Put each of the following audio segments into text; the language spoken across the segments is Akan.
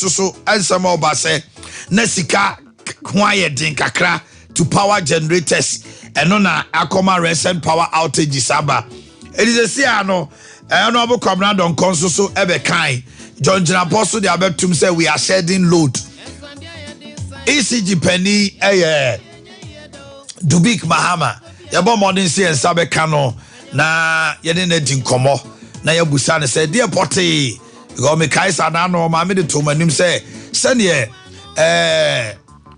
so ensema obase na sika hwaye din kakra to power generators eno na akoma recent power outages aba elise ano eno obo kwabna don konso so ebe kan John Apostle the abetum say we are shedding load ECG penny Dubik Mahama yabo modern say ensabe kano na yede na din komo na yabusa ne say dear potty go me kaisa na no ma me de to manim say sene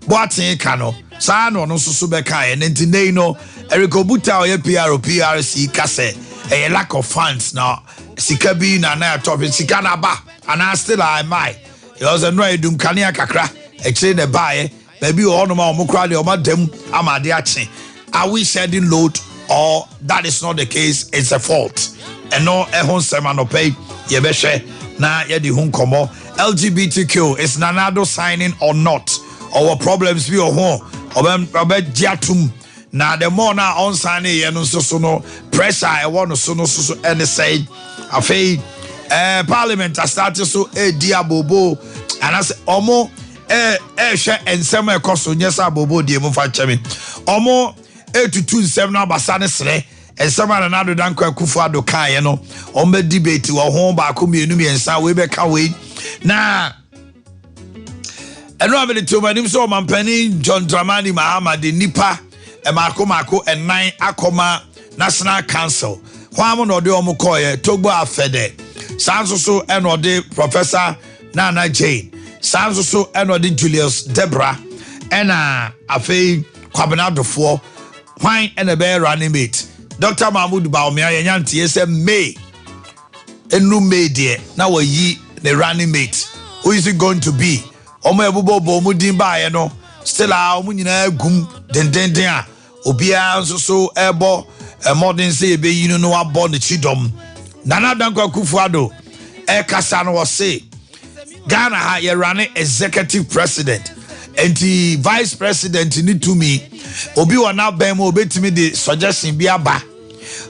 Boakye kano sa no no susu be kan e ntinei no Eriko Buta o ye PRC kase a lack of funds now sika bi na top sika na ba and still I might it was a no edum kania kakra e kire ne bae baby o no ma omukra de o ma dem amade ache are we shedding load or that is not the case it's a fault and no ehon sema no pay ye be hwe na ye di hun komo LGBTQ is nanado signing or not our problems be o ho obe giatum na the more na on sign ye no so no pressure e won so no so any say afei parliament has started so dia bobo and as omo hwe ensem ekoso nyesa bobo die mu fa chemi omo etutu nsem na basa ne sere ensem na do dan kwa kufu ado kan ye no ombe debate wo ho ba ko mienu miensa we be ka we na eno abele to manim so mampani John Dramani Mahama de nipa mako enan akoma National Council kwamo no de omukoye Togbo Afede sanso so eno de Professor Nana Jane sanso so eno de Julius Debra ena afei kwabenadofo hwan ena be running mate Dr. Mahmoud Baumia yenyantie ye May enu May de na wayi the running mate who is it going to be omo ebubo mu din ba ye no still a omo nyina gum den a obia nso so ebo modern say be yinu no abo the chidom Nana Dankwa Akufo-Addo kasa no say Ghana ha ye running executive president and the vice president need to me obi wana ben mo obetimi the suggestion bi aba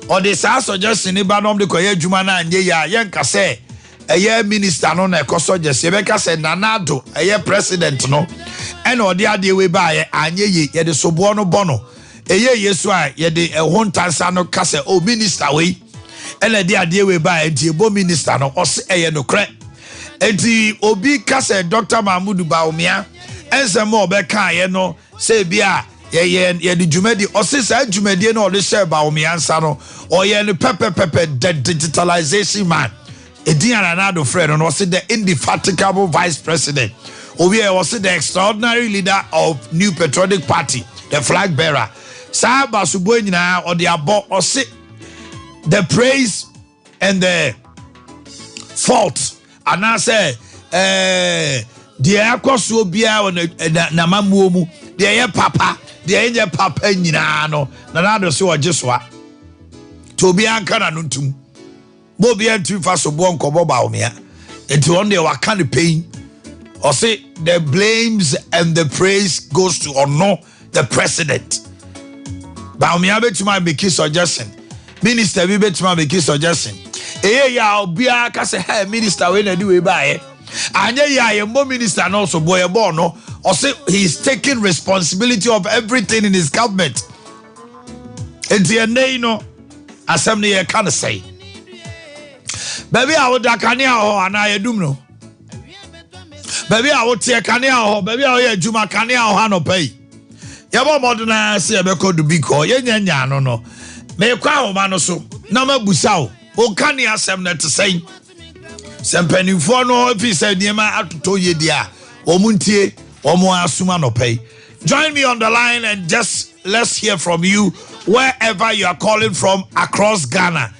or the suggestion ni ba no de koye adwuma na anye ya ye nka say eye minister no na ekosuggest ye be ka say Nanado eye president no and odi ade we ba ye anye ye de sobo no bono eye yesu a ye de ehontansa no ka say o minister we ene de ade we ba e ebo minister no o se eye no kre enti obi ka say Dr. Mahmoud Baumia ensemo obeka ye no say bia ye de djumadi o se sa djumadi no o de share Baumia nsa no o ye no pepe digitalization man Ediana Nado friend and was the indefatigable vice president. Obi was the extraordinary leader of New Patriotic Party, the flag bearer. Saba Subuena or the abo or sit the praise and the fault. And I say, the Akos will be out on Namamumu, the air papa, the angel papa, Ninano, Nanado so just what to be Ankananuntum. Bobi entry fast so bon kobo ba omia enti on dey waka the pain or say the blames and the praise goes to honor the president ba omia betima make suggestion minister bi betima make suggestion ya obia ka say hey minister we na di we ba ye anya ya ye mo minister no so boy born no or say he is taking responsibility of everything in his government enti enei no asem ne ye kan say baby I would dakania ho ana yedum no baby I would tie kania ho baby I ye juma kania ho no pay yabo modena se e be ko do big ho ye nyanya no no me kwa ho ma no so na mabusa o kania asem na te sei sempanifo no fi se niema atoto ye dia omuntie omo asuma no pay. Join me on the line and just let's hear from you wherever you are calling from across Ghana.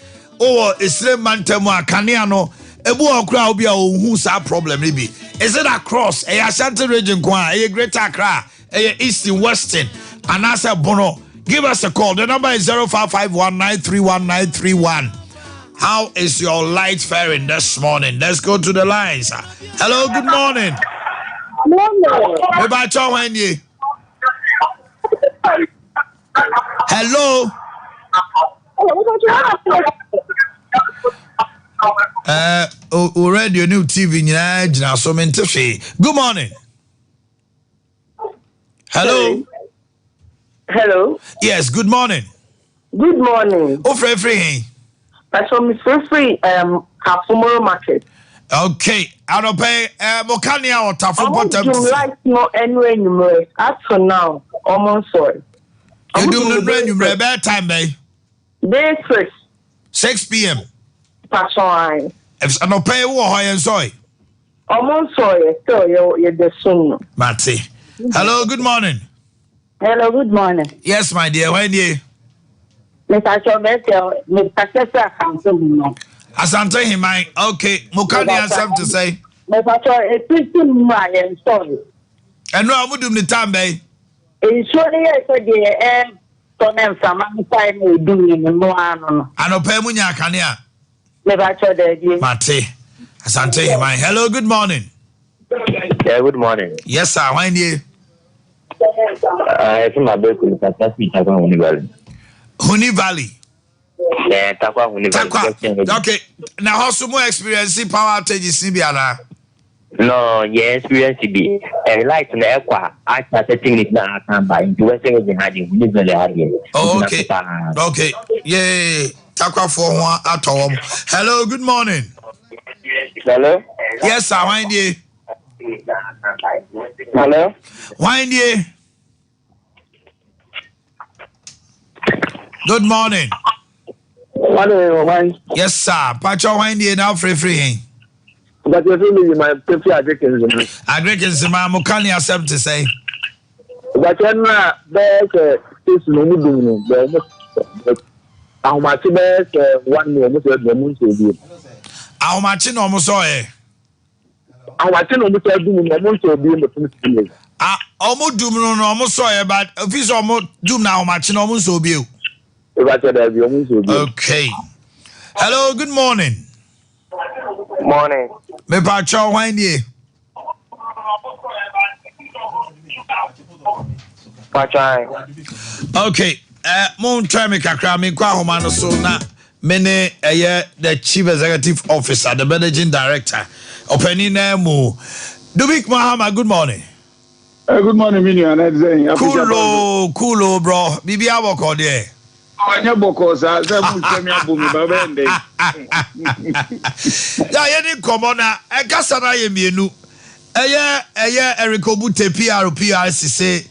Oh, Islam Mantemo Kaniano, Ebu Okra Obia, who's our problem, maybe. Is it across a Ashanti region, a Greater Accra, a East and Western, and Asa Bono? Give us a call. The number is 0551931931. How is your light faring this morning? Let's go to the lines. Hello, good morning. Hello. Radio new TV nyina so mentefe. Good morning. Hello. Hello. Yes, good morning. Good morning. Oh, free. That's from Miss Free Kafumoro Market. Okay, I don't pay Boakye or Tafo bottom. You like no anywhere numerous. As for now, almost sorry. You do the brand new bad time, babe. Day 6 p.m. Passion. If I don't pay war and soy. Almost sorry, so you're the soon. Matty. Hello, good morning. Hello, good morning. Yes, my dear. When you? Mr. Chobet, Mr. Council. Asante him, okay. Boakye has something to say. Mr. Chobet, it's pretty much sorry. And no, I would do the time, babe. It's surely a so then from time we doing no one. I don't pay Munya Kania. Mr. Chobet, Matty. Asante him, hello, good morning. Yeah, good morning. Yes, sir. When you? It's my birthday. Huni Valley. Huni Valley. Yeah, Huni Valley. Okay. Now, how some more experience in power outages in Biana? No, yeah, experience be. And like the aqua, I started thinking it now. I can't buy. You were saying you had Huni Valley. Oh, okay. Okay. Yeah. Takwa for one at home. Hello, good morning. Hello? Yes, sir. When you? Hello? When you? Good morning. Yes, sir. Pacho Wendy now free. But you're really my preferred agriculture. Agriculture, Boakye has something to say. But you're not there. It's no good. How much better 1 year with the moon to be? How much in almost all eh? How much in almost doing the moon to be in the first. Almost doom no almost saw but if it's almost doom now much in almost so be. Okay. Hello, good morning. Morning. Me Pacho Wendy. Okay. Mon try me kakra me kwa homa no so na me ne the chief executive officer, the managing director. Opening mu. Dubik Mahama, good morning. Good morning, Minion. Cool, bro. Bibi aboko there. Anya boko sa musemi abumi babende. Ya yeni komona e kasa na ye mienu. Eye Ericobute PRC say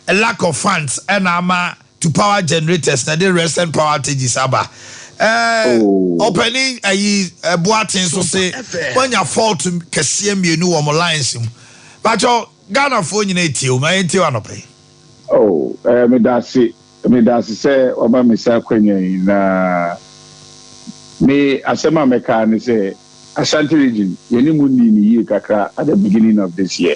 a lack of funds and ama to power generators na the recent power outages aba. Opening Boakye so say when you fall to kese mienu wo mo lines mu. But Ghana for you need to my anopay. Oh, me that's say oba me say kwenye na me asema meka ni say Ashanti region yeni mundi ni ye kakra at the beginning of this year.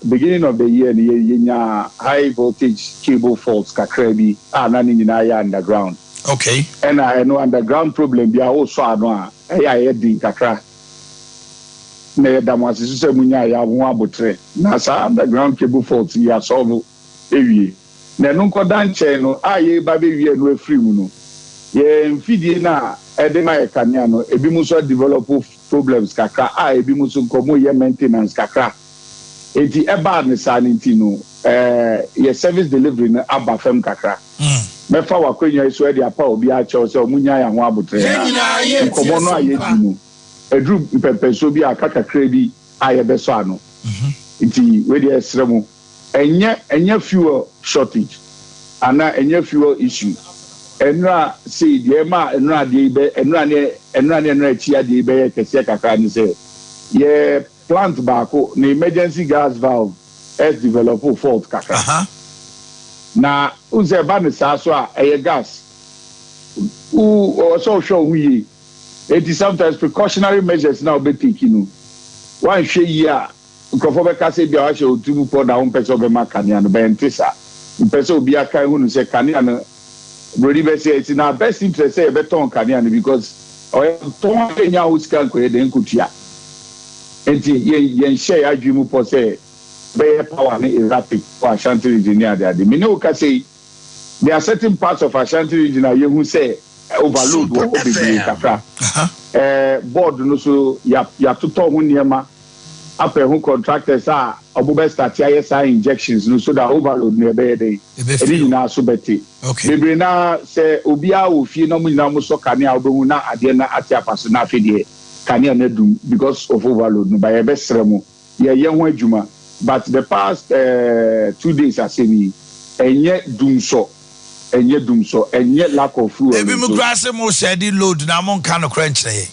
Beginning of the year ni yenya high voltage cable faults kakra bi na ni nyina ya underground. Okay. And I know underground problem bi also ano ya din kakra. Na damasi so se munya ya ho abotre na sa underground cable fault ya solve ewie na no nkoda nche no aye ba be wie no afiri mu no ye mfidie na ede na ekania no ebi mu so develop problems kakra ebi mu so komo ye maintenance kakra enti eba ne sa nti no ye service delivery na aba fam kakra mefa wakwenya so e dia pa obi a che so munya ya ho abotre na komo no aye di no edru pepeso bi akaka kredi ayebeso ano iti we dey esremu enye fuel shortage ana enye fuel issue enra say dey ma enra dey be enra chia dey be kese kaka ni say ye plant baako na emergency gas valve has developed fault kaka na uze ba ne sa so a gas so show we it is sometimes precautionary measures now be taken. One share year, Kofobe Kase Bia show to pour down peso be Makania, Bentisa. Peso Bia Kai who say Kanian, Brody say it's in our best interest, say a beton Kanian because or Tom Kenya who's calculated in Kutia. And yen share Ajimu Pose, Bay Power erratic for Ashanti region near the Minoka say there are certain parts of Ashanti region who say overload wo bebre kakra board no so ya toto ho niema after who contractors are obobe start ISI injections no so that overload no be dey e na so beti bebre na say obi a ofie no mu na mo so kane a obehu na ade na ati apaso na afede kane na dum because of overload no by e be sremo ye ho adwuma but the past 2 days asemi enye dum so enye lack of fuel ebi mu grase mo shedding load na mo nka no crunch na ye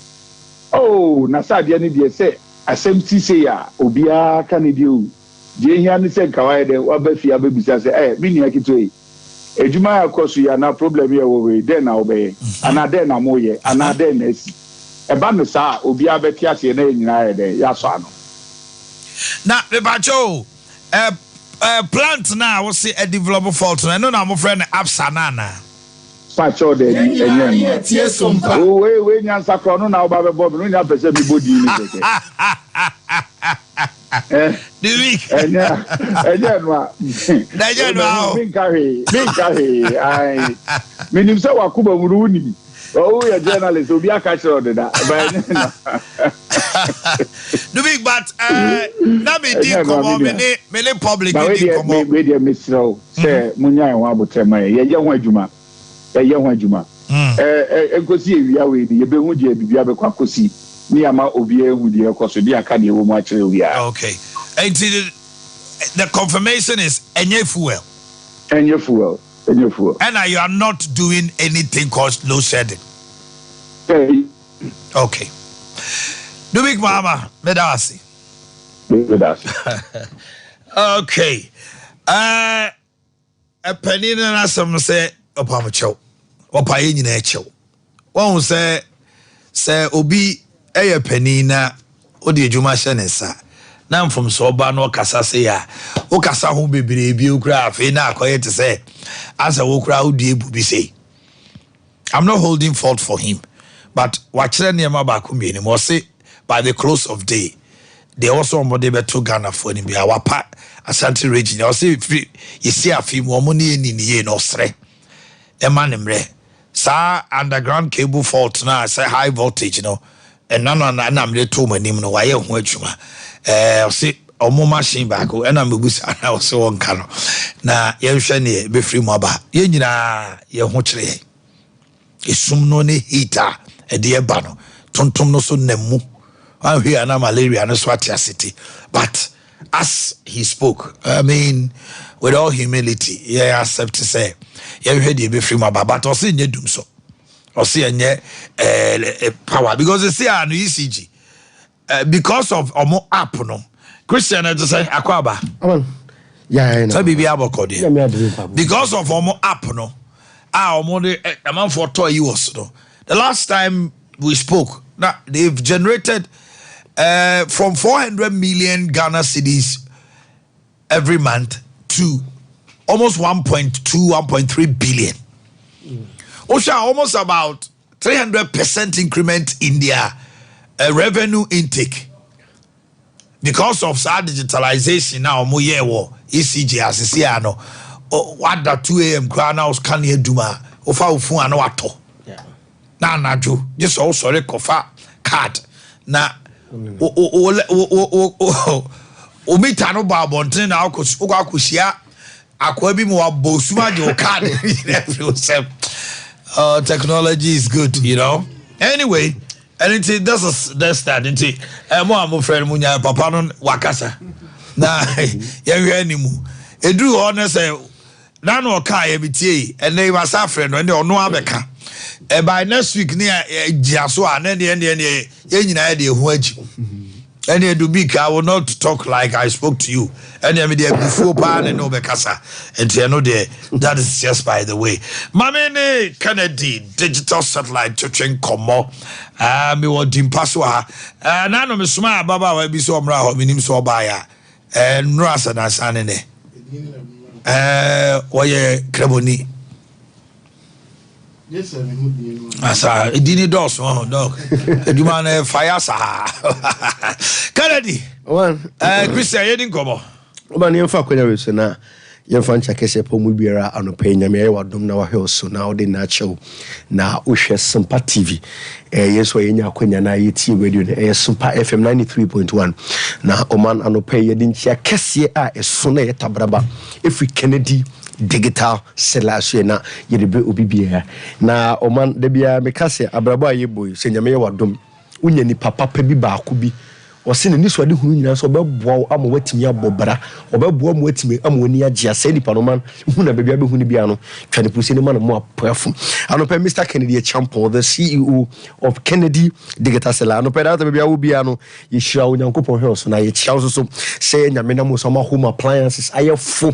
na sadia ni de say asɛmti say ya obia ka ne dio je hia ni say kawai de wabafi abebisa say me nia kitoi ejuma ya koso ya na problem ya wo we den na obey ana den na mo ye ana den na si eba no sa obia beti ase na nyina ya de ya so ano na me bacho plant na wo say a develop fault no na mo friend absa na pacho de enye tie sompa we nyansa kro no na oba be bob no nya pese mi bodi ni keke the week enye no minkahe ai minim se wakuba muru ni ya journalist obi aka chiro de da ba the week but na me di komo me public di komo we dey misro say munya en wa botrema ye ho adwuma enkosi ewia we ni yebehu je bibia be kwakosi ni ama obi ehu de ekoso di aka de wo mu akire ewia okay and the confirmation is enye fuel and you are not doing anything called load shedding okay do big mama medasi okay a penny na some say opamacho opa ye nyina echew won say obi eye pani na odi adwuma hye ne sa na mfom so oba no kasa se ya o kasa ho bebere bi okura afi na akoye te say asa wo kura odi ebu bi say I'm not holding fault for him but wachire ne ma ba ko mi ni mo say by the close of day they also omode beto Ghana for ni bi awapa Ashanti region o say you see afi mo mo ne ni ye no sre emanemre sa underground cable fault na say high voltage and na am le to manim no waye ho adwuma say omo machine back and am busa na so wonka no na ye hwe ne be free mo ba ye nyina ye ho kire esum no ne heater e de ba no tontom no so namu an hwe ana malaria no so atiasity but as he spoke I mean with all humility yeah accept to say you heard the be free my but or say nye dum so or say nye power because they say an ECG because of omo app no Christian just say akwaba yeah so bibi aboko dey because of omo app no omo the man for toy you was no the last time we spoke now they've generated from 400 million Ghana cedis every month to almost 1.3 billion. Osha almost about 300% increment in their revenue intake because of digitalization now. Moye wo ECG asisi ano. What that 2 a.m. crowd now can you do ma? Ofa ufu ano ato. Na najo just also kofa card na omita no ba bonten na akosia akwa bi mo abosuma de o card technology is good, you know. Anyway, and that's that. Mo am friend munya papa no wakasa. Na ye hwe animu. Edu honest say na no ka ye bitie and they was friend no no abeka. By next week near Jiaso and ye nyina de hu agi. And do big, I will not talk like I spoke to you. And I mean, before pan and no bekasa. And you know, that is just by the way. Mamene Kennedy, digital satellite to train Como. Me what Dimpaswa. And I know Miss Ma Baba will be so mra, minim so baya. And Rasa na sanene. Oye Kreboni. Yes, sir. Asa dini dos dog. You man fire sa. Kennedy. One. Christian, you didn't come on. Oba ni mfa kwenya we na yɛmfa nkyakɛsɛ pɔ mu biara anɔpɛ nyame ɛyɛ wadom na wahwɛ so na wode na akyɛw na wohwɛ Sompa TV yɛnso yɛnya akwanya na yɛtie radio no ɛyɛ Sompa FM 93.1 na ɔman anɔpɛ yɛde nkyia kɛseɛ a ɛso na yɛtabraba ɛfiri Kennedy digital selasue na yɛde obi biara na ɔman da biara meka sɛ abrabɔ a yɛbɔ sɛ nyame yɛ wadom wonya nipa papa bi baako bi ɔse ne niso ade hunu nyina so ɔbɛboa ama watimi abɔbra ɔbɛboa ama watimi ama wani agye asɛ nipa no man hu na baabi abɛhu ne bia no twane pusi ne man mo apoafo anopa Mr. Kennedy Champo, the CEO of Kennedy Digital Seller anopa da baabi awo bia no yɛhyira onyankopɔn hwɛ so na yɛkyia so sɛ nyame na mo so ma home appliances ayɛfo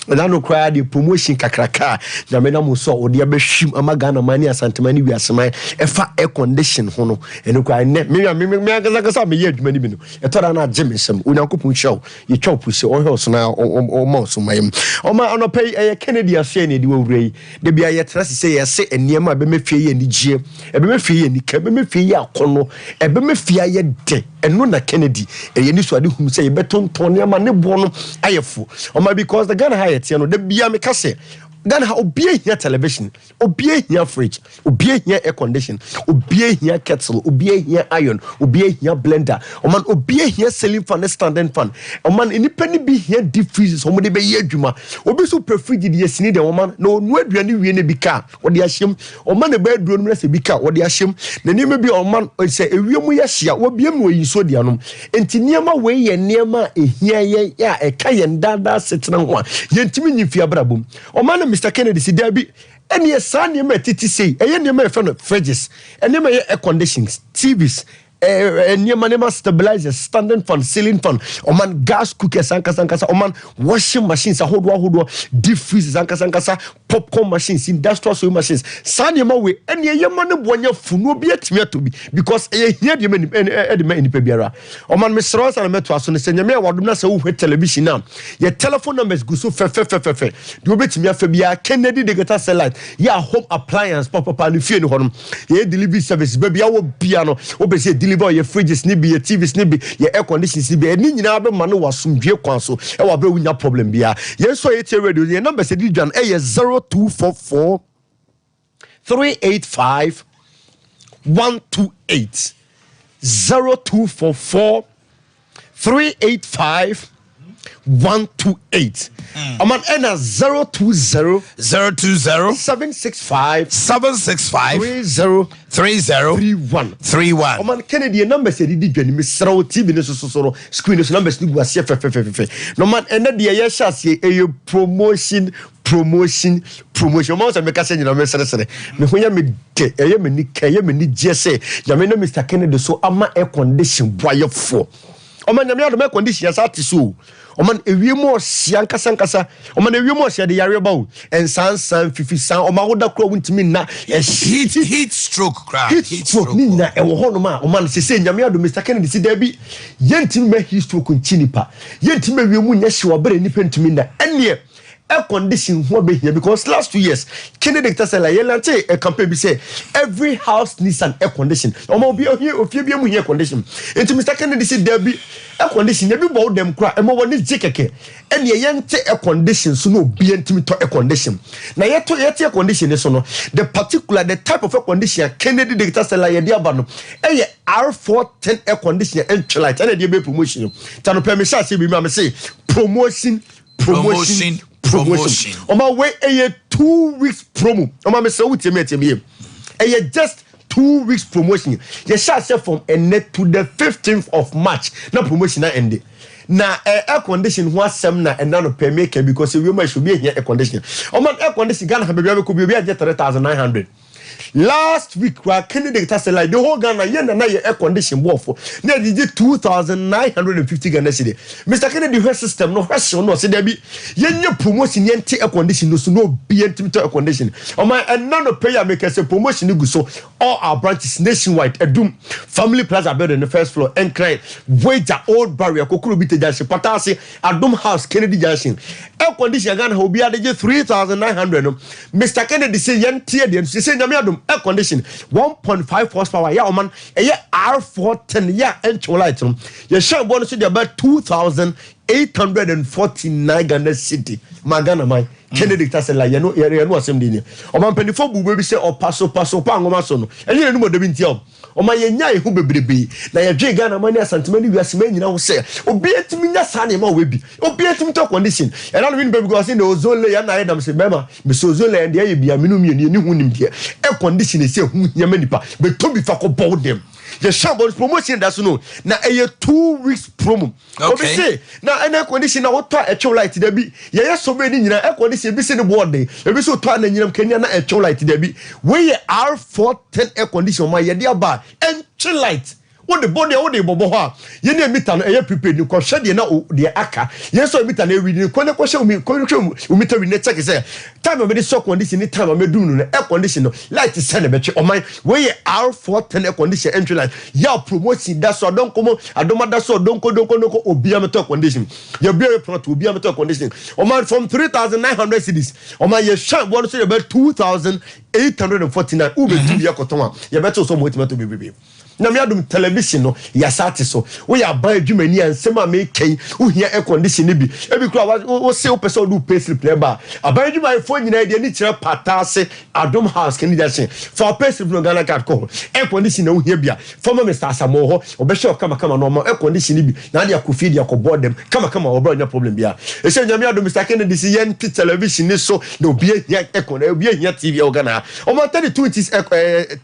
na no cry the promotion kakraka na me na mo so odi abehwim ama Ghana mani asantema ni wiaseman efa air condition ho no eno cry me akasa me ye adwuma ni bi no etora na agye mesem onyankopon hyew ye twa pusi o hwe so na o ma so mayem o ma onopay Kennedy afia ne di wawrei de bia ye trase se ye se eniema be mefie ye ni gie ebe mefie ye ni ka be mefie ye akono ebe mefie ye de eno na Kennedy ye ni so ade hum se ye betonton ne ama ne bo no ayefo o ma because the Ghana high no de bia me kase Ghana ha obie hia television obie hia fridge obie hia air condition obie hia kettle obie hia iron obie hia blender oman obie hia ceiling fan standing fan oman enipa ni bi hia deep freezers omo de be ye adwuma obi so prefridge de yesini de oman na onu aduane wie ne bi ka ode ahyem oman ne ba aduro no se bi ka ode ahyem na niema bi oman se ewiem ye hia obie mu oyi so de anom enti niema we ye niema ehia ye ya eka ye ndada setena ho a yentimi nyimfi abrabom oman Mr. Kennedy si dabi eni esane ma titi sei eye ne ma fe no fridges eni ma ye air conditions TVs eni stabilizers standing fan ceiling fan oman gas cookers ankasa oman washing machines ahodo deep freezers ankasa popcorn machines industrial sewing machines sane ma we eni ye ma ne boanya funu obi atimi atobi because eye hia de ma enipa biara oman me sro sa na meto aso ne senya me wadom na sa wo hwe television na ye telephone numbers go so fe de obetimi afa bia Kennedy Digital Seller ya home appliance papa ne fie ne honom ye delivery service bia wo bia no obese deliver your fridges ni bi your TVs ni bi your air conditions ni bi eni nyina be ma no wasomdwe kwan so e wa bra wunya problem bia ye so ye radio your number se di dwan e 0244 385 128 0244 385 128 Oman ena 020 765 3031 Oman Kennedy number say di dwani me sraw TV ne so screen so numbers ni gu ase fe no man ena de ye hyase e promotion mo say me ka say nyina me sere me honya me de eye me ni ka eye me ni je say ya me no Mr. Kennedy so ama air condition boyefo Oman nyame adom air condition ya sa ti so oman ewiemo sia nkasa oman ewiemo sia de yare bawo ensan fifisan oman hoda kro wuntimi na heat stroke crack heat stroke ni na ewo hono ma oman sese nyame ado Mr. Kennedy si da bi yentimi ma heat stroke nchinipa yentimi ewiemu nya hye wabere nipa ntimi na ene air condition ho be here because last 2 years Kennedy Digital Seller ye lante a campaign be say every house needs an air condition omo bi ofie bi mu here condition enti Mr. Kennedy si there be air condition e bi bow dem kra e mo woni jekeke ene ye nte air condition so no bi ntimi to air condition na ye air condition so no the type of air condition Kennedy Digital Seller ye dia ba no e R410 air conditioner and light ene dia be promotion tano permission say bi me say promotion on my way a 2 weeks promo on my so with me just 2 weeks promotion you shall say from net to the 15th of March na promotion na end na air condition ho asem na and no pay make because we must be here air condition on my air condition Ghana have be could be 3,900 last week Kennedy Digital Seller the whole Ghana na air condition war for na did 2,950 Ghana cedi Mr. Kennedy health system no question no say there be yenye promotion yente air condition no so no be intimate air condition o my and no pay make say promotion go so all our branches nationwide Edum Family Plaza building the first floor Encline Wager Old Barrier Kokuru Bite Junction Patasi Adum House Kennedy Junction air condition Ghana will be at 3,900 Mr. Kennedy say yente dey say nyame adum air condition 1.5 horsepower ya oman R410 ya entry light no ye share bonus dey about 2,800 849 Ghana city magana mai Kennedy tase la ye no asem de ni o man penifo bu be se o paso pa ngoma so no enye no modebi ntia o man ye nya ehu bebrebe na ye dwe Ghana mani asantemani wiasema nyina ho se obi etimi nya sa na ma webi obi etimi to condition e na no win because in the ozone layer na yedam se bema me so ozone layer de ye bia me no mi ni hu nim de e condition e se hu nya manipa be to bi fa ko bow dem the Shambles promotion that's no na a 2 weeks promo. Okay. Say now any condition na what a show light there be. Yeah, so many in a condition be the board day. Every so turn and Kenya na a show light there be. We R410 air condition my dear bar and chill light. What the body all the bobo ha ye na meter no e prepared you ko hwe de na de aka ye so meter na read ko na ko hwe meter we check say time me dey so condition time me do no air condition no light send be che o man we R410 air condition entry light ya promotion that so don komo adoma that so don ko obi am to condition ye be product obi am to condition o man from 3900 cedis o man ye shan one so about 2849 ube tu ye koton ye better so mo to be na me adum television no ya sate so we ya ban adwumani ansema me ken wo hia air condition ni bi ebi kura wo se wo pese do pay slip na ba aban adwumani fo nyina de ni kire patase adum house ken dia sen for pay slip no Ghana card ko air condition na wo hia bia former Mr. Asamo ho obehwe kama no air condition ni bi na dia kofi dia ko board dem kama obra nya problem bia e se nyame adum Mr. Kennedy si yen television ni so na obi hia air condition obi hia TV o Ghana o ma 32 inches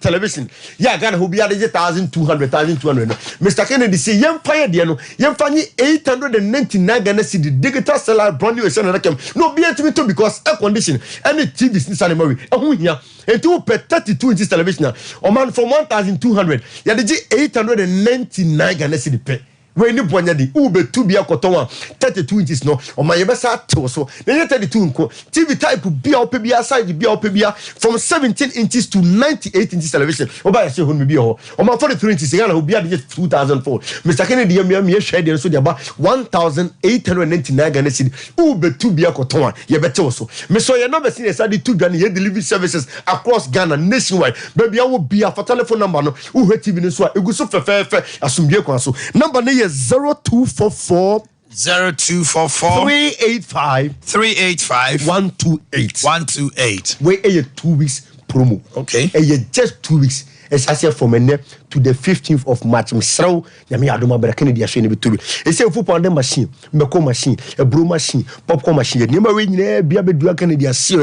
television ya Ghana ho bia de 200,200 Mr. Kennedy say yem fire de no yem fanyi 899 Ghana cedi digital seller brand new na kem no be enti to because air condition any TV ni sanema we ehun hia enti wo per 32 inches television o man from 1,200 ya de 899 Ghana cedi pe we ni bonya di ube tu bia koton 32 inches no o ma yebesa tew so na 32 nko TV type bia ope bia size bia ope bia from 17 inches to 98 inches television o ba ya se hon me bia ho o ma 43 inches Ghana ho bia de 2004 Mr. Kennedy yam hwe de so de ba 1,899 Ghana cedi ube tu bia koton yebetew so me so ye number senior side tu dwan ye delivery services across Ghana nationwide baby awo bia for telephone number no wo TV no so a egu so fefefe asumdie kwan so number na 0244 385 128 we a 2 weeks promo. Okay, just 2 weeks. It's as from now to the 15th of March. Misrao, yami adoma bera Kennedy ashe ne betubi. Ese football the machine, meko machine, a brew machine, popcorn machine. Nema we nyina bia bedua Kennedy ashe.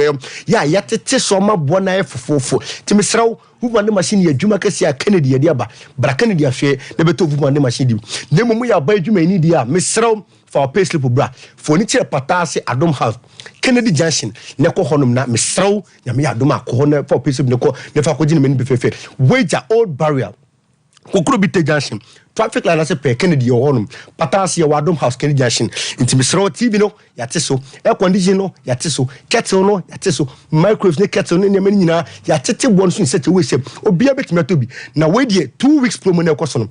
Ya yatete so ma bona fofofo. Ti misrao football the machine ye dwuma kase a Kennedy ye dia ba. Bra Kennedy ashe ne beto football the machine di. Nemo mu ya ba dwuma ni dia. Misrao for pay slip bra. For ni tire patase Adom House. Kennedy Junction ne ko honum na misrao yami adoma ko hon for pay slip ne ko ne fa ko gini meni befefe. Wager old barrier. Kokro bi Junction traffic line ase pe Kennedy yo honum patase ye Adom House Kennedy Junction inti misrao TV no yate so air condition no yate so kettle no yate so microwave ne kettle ne mani nyina yate bon so in such a way say obia betime to bi na we die 2 weeks promo ne ko so no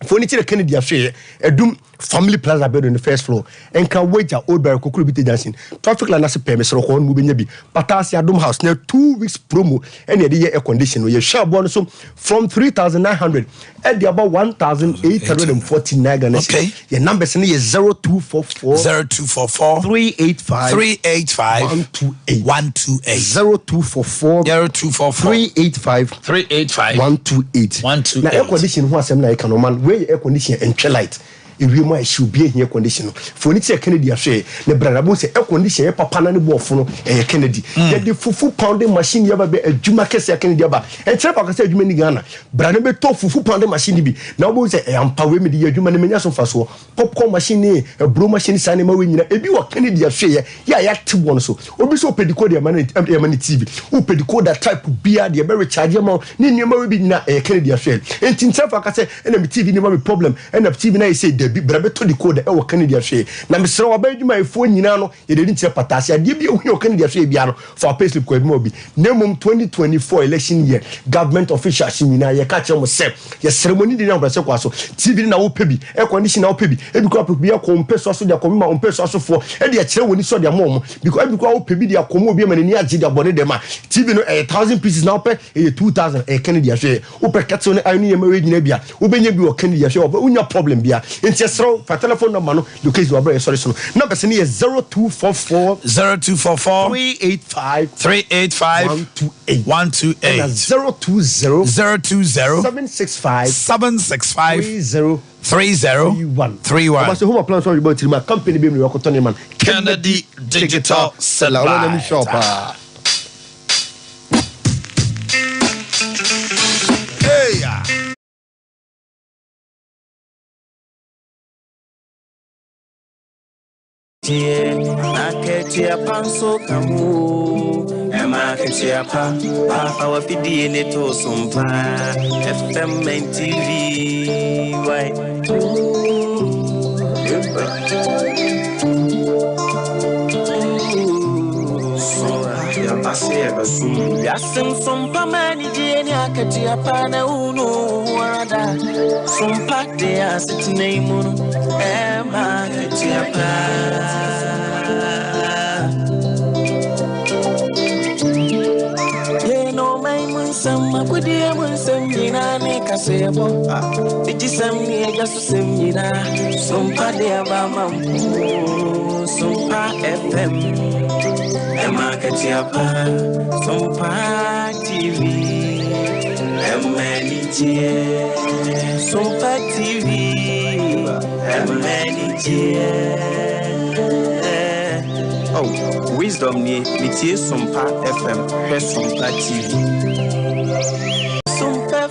furniture Kennedy afye edum family plaza bed on the first floor and can wager old barrier kokuru bi Junction traffic line ase pe mesro ko mu benya bi patase Adom House na 2 weeks promo and ye air condition no ye shabo no so from 3,900 and about 1,849 Ghana. Okay, your numbers is 0244 385 128 0244 385 128 na air condition ho asem na e kan o man we air condition and light ewie mo should be here condition for ni tie Kennedy ahwe ne brada bo se air condition e papa na ne bo ofo no e Kennedy ye de fufu pounding machine ye ba be adwuma kese Kennedy ba e tire pa kase adwuma ni Ghana brada be to fufu pounding machine bi na bo se e ampa we me de adwuma ne menya so faso popcorn machine e bro machine sane ma we nyina e bi wa Kennedy ahwe ya te won so obi so pedicode ya mani TV o pedicode type bia de be recharge ma ni nyema we bi nyina e Kennedy ahwe enti tire pa kase na me TV ni ma me problem na TV na e say bi brabe to decode e wo Kennedy ahwe na mesre wa ba adwuma efo nyina no ye de ntia patase ade bi ohun o Kennedy ahwe bia no for payslip ko bi obi nemum 2024 election year government officials nyina ye ka chere mo se ye ceremony di na brase kwa so TV na wo pebi e condition na wo pebi e bi ko pebi e ko mpeso so de ko ma mpeso so fo e de chere woni so de mom because e bi ko wo pebi de akomo obi mani ni agi de bone de ma TV no 1,000 pieces na wo pe e 2,000 e Kennedy ahwe wo pe ketso ne ayu ye ma we nyina bia wo benya bi o Kennedy ahwe wo unya problem bia Inchesro, for telephone number, no, you case your brother, sorry, so number is 0244 385 128 020 765 3031. So who plans on about my company being your man Kennedy Digital Satellite Shopper. Hey, Akye Panso Kamu, Akye Abia, our PD in it to Sompa, FM and TV. Why? Yasin Sompa Mani, Akye Abia, Uno, Wada, Sompa, they are sitting name, Akye Abia. Some good dear one, some Nina, make a sable. It is some near just to send Nina, some party about some pa FM, and market Yapa, some pa TV, and many tears, some pa TV, and many tears. Oh, wisdom near me tears, some pa FM, press some pa TV. Sompa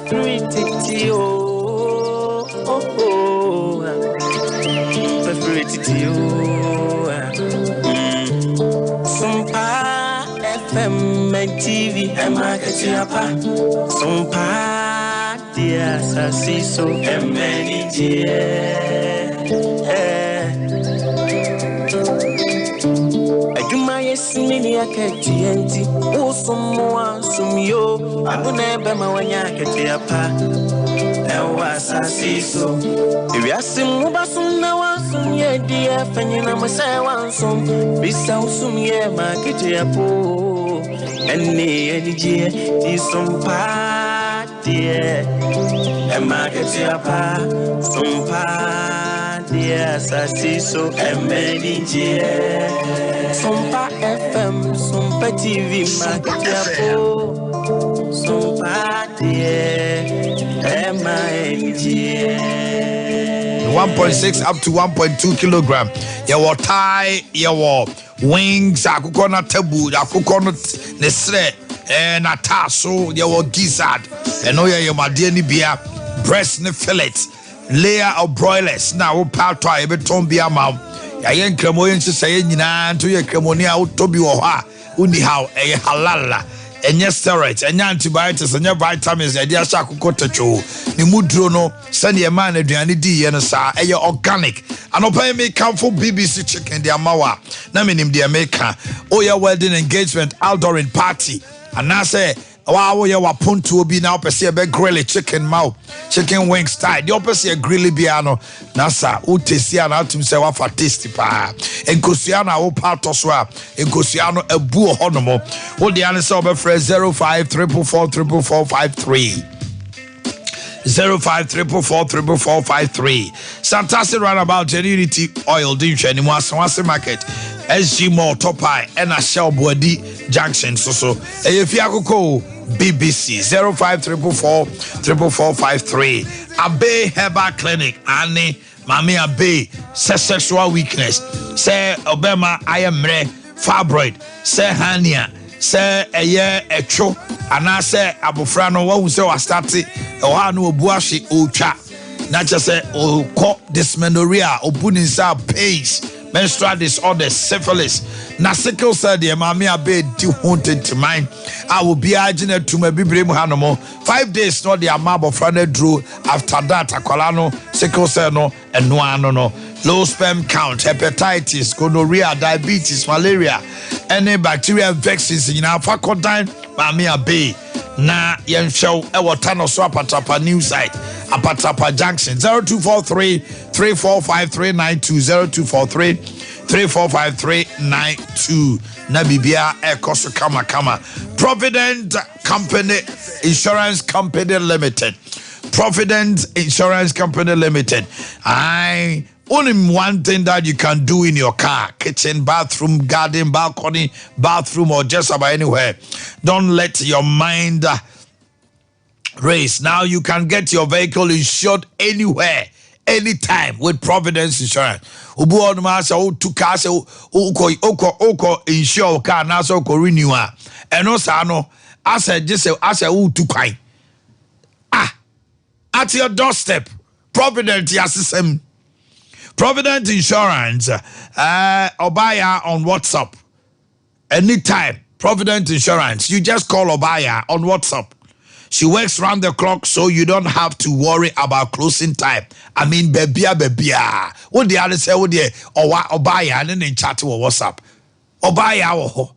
FM and TV and Akye Abia. Sompa dear Sasi so many Mini Akye oh someone sumio I don't ever my Akye Abia and was I see so if you ask him about some now some yeah dear and you know say one some be so some yeah Akye Abia and any dear this some party and Akye Abia some party yes I see so many dear Sompa FM, Sompa TV, Akye Abia, Sompa MING. 1.6 up to 1.2 kilogram. Your tie, your wings, akukɔ na tabu, akukɔ no nesre, na taso, your gizzard, and no your madie ni bia, breast ne fillet, layer of broilers. Now, part to a beton bia mouth. Yayen kremoyen se say nyina nto ye kremoni a utobi wo ha uni how e halala enye steroids enye antibiotics enye vitamins e dia sha akoko techo ni muduro no se ne ma na aduane di ye no sa eye organic anopa me kamfo BBC chicken dia mawa na menim dia meka oya wedding engagement outdooring party and na say wow, you are punto be now per se be grill chicken mouth, chicken wing style. The opposite grilly biano. Nasa, Utesiana to say what for tasty pa. And Cosiana, O Partoswa, and Cosiano, a boo honomo. All the answer of a phrase 05 444 453. 05 444 453. Fantastic roundabout Unity Oil, Dinch, and Mwasawasi Market. SG Mall, Topai, and a Shell Body Junction. So, if you are BBC 05 444 453. Abe Herbal Clinic, Annie, Mami Abe, say sexual weakness, say Obama, I am fibroid, say hernia, say a year a cho, and I say Abufrano, what we say was started, or I know Buashi Ucha, not just say, oh, caught dysmenorrhea, opuninsa pains. Menstrual disorders, syphilis, na sickle cell, the mammy abe do haunted to mine. I will be aging to my bibrem hanomo. 5 days, not the amount of friend drew after that, aqualano, sickle cell, no, and no, low sperm count, hepatitis, gonorrhea, diabetes, malaria, any bacterial vaccines in our faculty, mammy abe. Na yen show Ewatano so apatapa new site apatapa junction 0243 345392 0243 345392 na bibia ekoso kama Provident Company Insurance Company Limited Provident Insurance Company Limited. Only one thing that you can do in your car: kitchen, bathroom, garden, balcony, bathroom, or just about anywhere. Don't let your mind race. Now you can get your vehicle insured anywhere, anytime with Providence Insurance. Ubu on masa o two cars oko insure car na so ko renew a. Eno sa no asa just asa o two kwai. At your doorstep, Provident Yasisem. Provident Insurance, Obaya on WhatsApp. Anytime, Provident Insurance. You just call Obaya on WhatsApp. She works round the clock, so you don't have to worry about closing time. I mean, bebia. What the other say? What the Obaya and then chat with WhatsApp. Obaya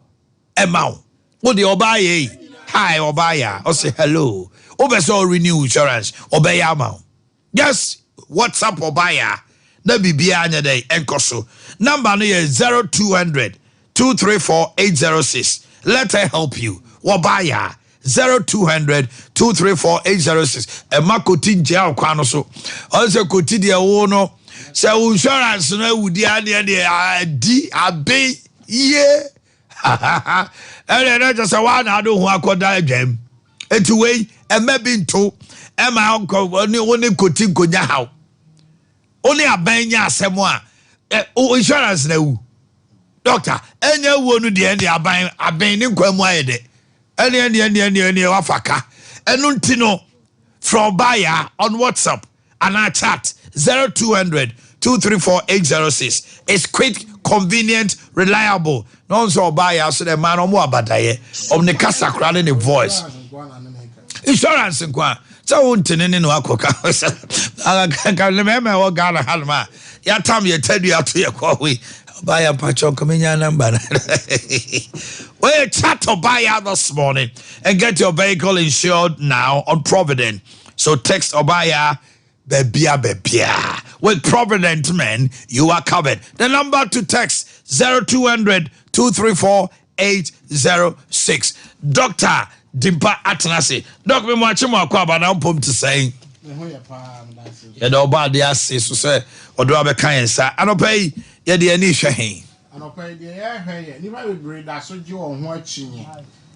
Emma. What the Obaya? Hi Obaya. I say hello. Obeso renew insurance. Obaya Mao. Yes, WhatsApp Obaya. Na bibia anya day enkoso. Number no is 0200 234 806. Let her help you. Wabaya 0200 234 806. E makoti ntia okwa so. Onse koti de wo no. Se insurance na wudi ade di abe ye. Ele na just one ado hu akoda adwam. Enti wei e mebinto e ma onko oni koti nkonya haw. Only a banya asemo insurance na wu doctor enya wu no de ende aban ni kwamu ayede ene wafaka enu ntino from buyer on WhatsApp and our chat 0200 234 806. It's quick, convenient, reliable. No so buyer so the man omo abadaye omne kasa kra ne voice insurance nkwa. So untinini no akoka. Aga remember what Ghana halma. Ya time you tell you to your call we buy a patch on coming number. We chat to buy out this morning and get your vehicle insured now on Provident. So text Obaya bebia. With Provident men, you are covered. The number to text 0200 234 806. Doctor Dimpa Atanase. Doc me watch mo akwa ba na mpom to say. Ya do ba de ase so say odo abekan nsa. Anopai ye de ani hwehin. Anopai de ye hweye. Ni ba bebre da so ji won ho achinye.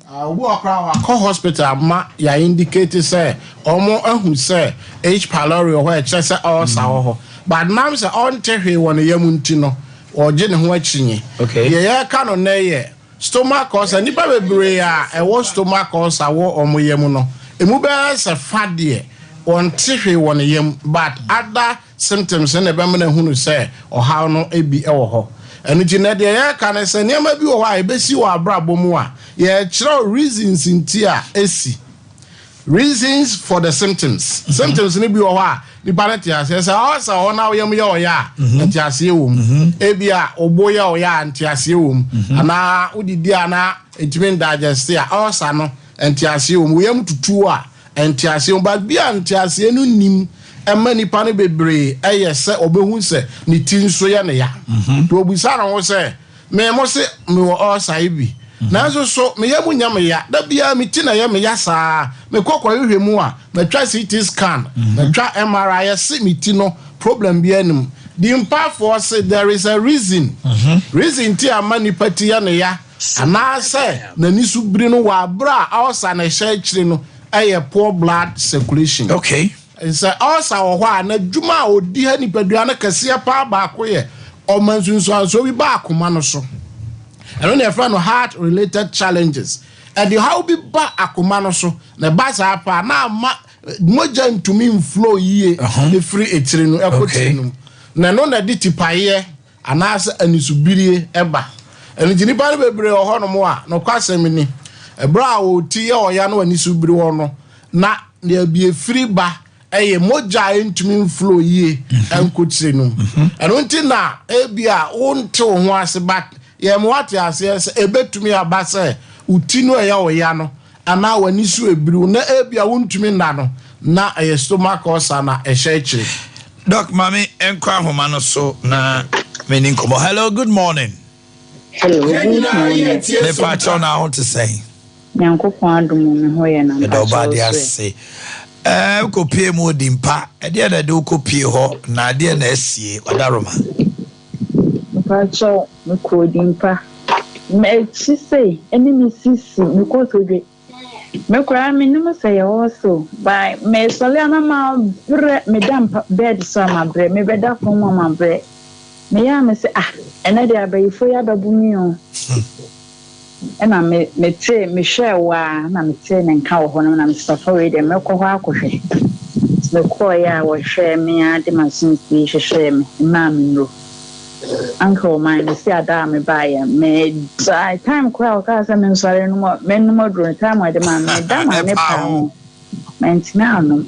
Obu akra wa ko hospital ma ya indicate say omo ahu say H pylori ho e kire say ulcer ho. But now say on tehwe won yam nti no oje ne ho achinye. Okay. Ye ka no na ye stomach ulcer nipa bebre a e wo stomach ulcer wo omoyem no emu be se fade on tehwe won yam but other symptoms na be na hunu say ohaw no ebi e wo ho enu ti na de ye ka na se niam bi wo ha e be si wo abrabo mu a ye kire reasons nti a esi reasons for the symptoms. Symptoms ni bi wo ha ni parent ya say asa ona wo yam ye o ya nti ase ewom ebia oboya o ya nti ase ewom ana udidi ana etimi digest ya asa no nti ase ewom wo yam tutu a nti ase ewom ba bia nti ase enu nim ema nipa ne bebre eye se obehu se ni ti nso ye ne ya to obusa na wo se me mo se me wo asa ibi nanso so me yamu nyam ya da bia me ti na ya me ya saa me kokwa hwehwemu a me twa CT scan me twa MRI se me ti no problem bia nim the impact for say there is a reason reason ti amani pati ya ne ya ana say na nisu biri no wa bra awsa na hye kire no eye poor blood circulation. Okay. It's awsa wo ho a na dwuma odi ha nipadua na kase pa ba ko ye o mansunso so bi ba akoma no so. And when your friend heart related challenges, and you how be back akumano so the basa pa na moja ntumi flow ye the free etire no ekotre na no na di tipaye anasa anisubiri eba eni jini ba bebre ho no mo a no kwasem ni ebra o ti ye oya no anisubiri ho no na na bi free ba eye moja ntumi flow ye enkotre no eno nti na ebia wonte ho ase back ye mwati ase ebetumi abase utino ya oya no ana wani su ebiru na ebia wontumi nda no na eye stomach ulcer na ehye kire. Doc mami enkwa homa no so na meni komo. Hello, good morning. Hello, good morning. Me pa cho na want to say. Nyankopon adumu me ho ye na. Do ba dia say. Ko pie mu dimpa. Ade na de ko pie ho na ade na asie wadaroma. Pacho me ko dimpa. Me chi say eni me sisi me ko todwe. Me kura me nim say also by me sole na ma bre me dam bed so ma bre me beda fo ma bre. Me ya me say ena de abayifo ya babu mi o. Ena me tre me share wa na me tre ne nka wo ho na me safa we de me ko ho akohwe. Me ko ya wo hwe me ya de masin si hwe me ma me no. Uncle mine see ada me buy me time crowd ka say me sorry no more me no more drone time I demand me da ma ne pa mentina no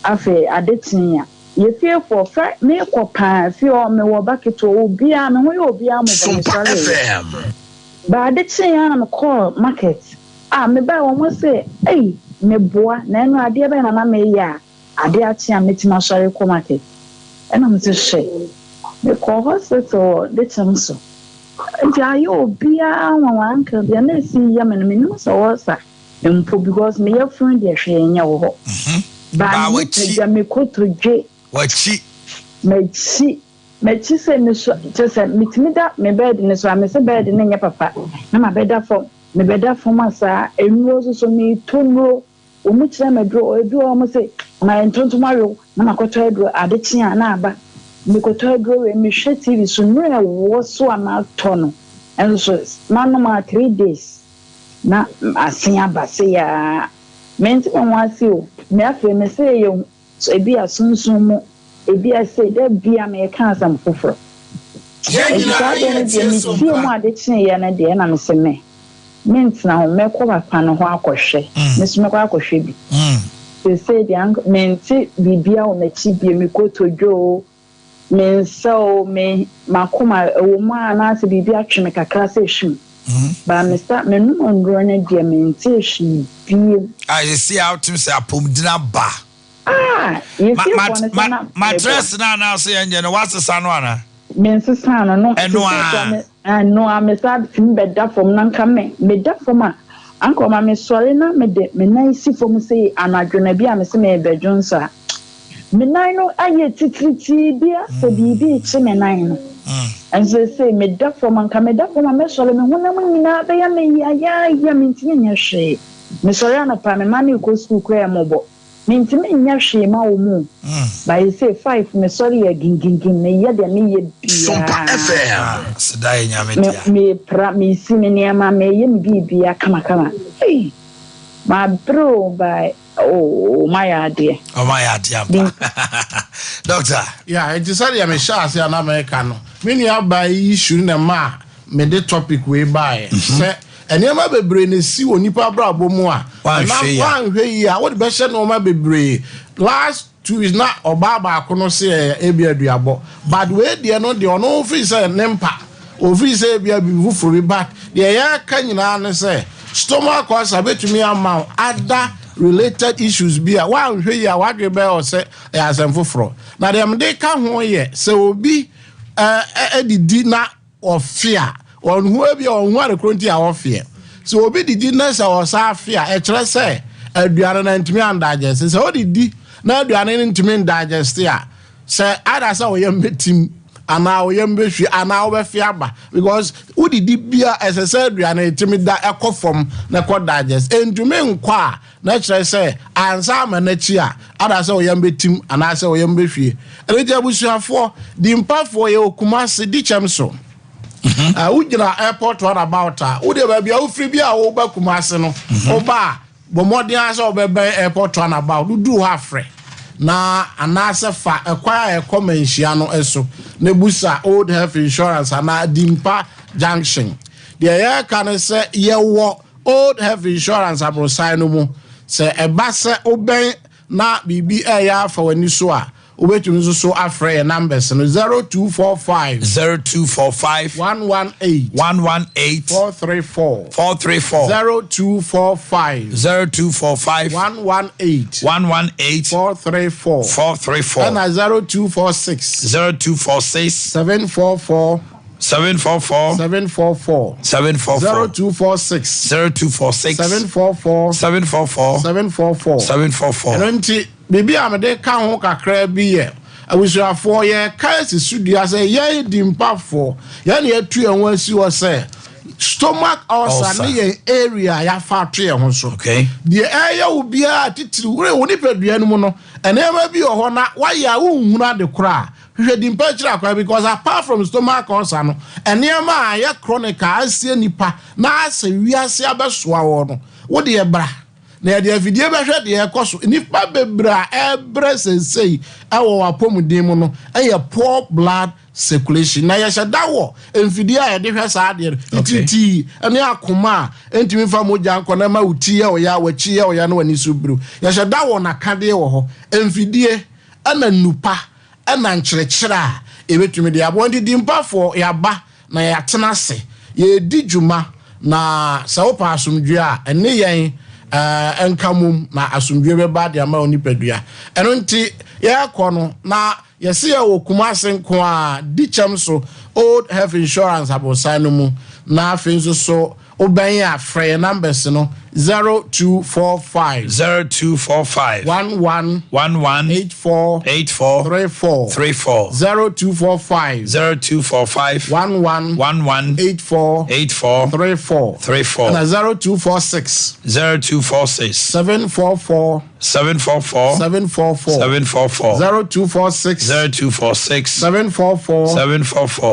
afi adetin ya ye fie for fa me ko pa fi o me wo bucket o bia me ho ye obi am bo me sorry ba adetin ya na me call market me buy wo mo say me boa na enu ade be na me ya ade atia metima sorry ko market ena me say she the hospital the chamso nti ayo bia nwa uncle bia na si ya me no so wasa mpo because me your friend dey hwe nya wo ho ba we me kotodwe wachi mechi se me so just metimida me bed ne so me se bed ne nya papa na ma beda fom me beda fom asa enwo so me tonro omu kire me dro edu o mo se ma entonto mayo na makoto edu ade chia na aba me koto grow me hwe TV so no e wo so ana tono and so manoma 3 days na asia base ya menti won asi o me afi me say yo so ebi asunsun mu ebi ase da bia me ka asam foforo me mu ade chine ya na de na me se me menti na ho me ko papa no ho akohwe me so me ko akohwe bi say the menti bibia o na chi bi me ko todwo me so me makoma woma na se bibi atweme kakra se hwim ba me start me no ndro na dia me nti hwim bi I see out to say apomdina ba you feel my dress na say enje no what's sano ana me nsesa no no am start film beda from nanka me da from anko ma me sore na me de me na isi from say anadwona bi am se me bedwonsa Menino aye tititi bia so bibi chi menino and so say me da from an kameda from me sole me hona nyina be ya me ya me ntimi nya hwe me sole na pa me mani ko school kra mo bo me ntimi nya hwe ma wo mu by say 5 me sole ya gingingin me ya de me ye bia Sompa FM sedai nya me dia me pra me si me niama me ye me bibia kama my bro by my idea. Doctor. Yeah, it is sorry I'm sure say an American. Many by issue na ma me the topic we buy. Say enema bebre na si onipa brabo mu a. Wan hwe ya what be share no ma bebre. Last 2 is not obaba akono say ebia duabo. But we dey no dey ono free say nempa. Ofri say ebia bi fufuro bi back. Dey ya ka nyina na say stomach was abetumi amount other related issues be a wan hwe ya wadwe be o se asem foforo na dem dey ka ho ye se obi edidi na ofia onhu abi onhu arekronti a ofia se obi didi na se o sa afia e kire se aduane na ntimi andagest se odidi na aduane ntimi ndagest a se ada se o yem betim ana o yem behwi ana o befia ba because udidi bia esese aduane ntimi da ekofom na kodagest entumi nkwa na kire se ansa ma na chi a ada se o yem betim ana se o yem behwi eleja busuafo di mpafo ye okumase di chemso ujira airport what about ude ba bia ofri bia wo ba kumase no oba bomodin asa obebe airport one about do hafre na anase fa ekwa ekomenhia no eso na busa old health insurance ana dimpa junction the air can say ye wo old health insurance abrosan no mu se ebase oben na bibi eya fa wani so a obetumi so afre numbers no 0245 118 434 0245 118 434 and 0246 744 744 744 0246 0246 744 744 744 744. Enti bibi amede ka ho kakra bi ye abusuafo ye kaisi studio say ye dimpafo ye na etu enwo asi wo say stomach ulcer ne ye area ya fa to ye ho so. Okay. The area will be a titiri woni pedua no mu no enema bi ho na wa ya wo nhunu ade kora hwehwe dimpachira akwa because apart from stomach ulcer no enema a ye chronic asie nipa na ase wiase abesoa wo no wo de ye bra na de afidie behwe de ekoso nipa bebra ebre sensei awo apomuden mu no eye poor blood circulation na ya shadawo emfidie a de hwe saa de titi ene akoma entimi fa moja nkona ma uti ya oya wachi ya oya no wani subru ya shadawo na kade wo ho emfidie ana nupa ana nkyerɛkyerɛ ebetumi de abonde dimpafo ya ba na ya tenase ye di dwuma na sawopa asomdwe a ene yen enkamum na asomdwe beba de ama onipadua eno nti ya kono na yesi ya okumase nko a dichem so old health insurance abosano mu na afenso so oban ya free numbers no 0245 0245 11 11 84 34 34 0245 0245 11 84 34 na 0246 744 744 0246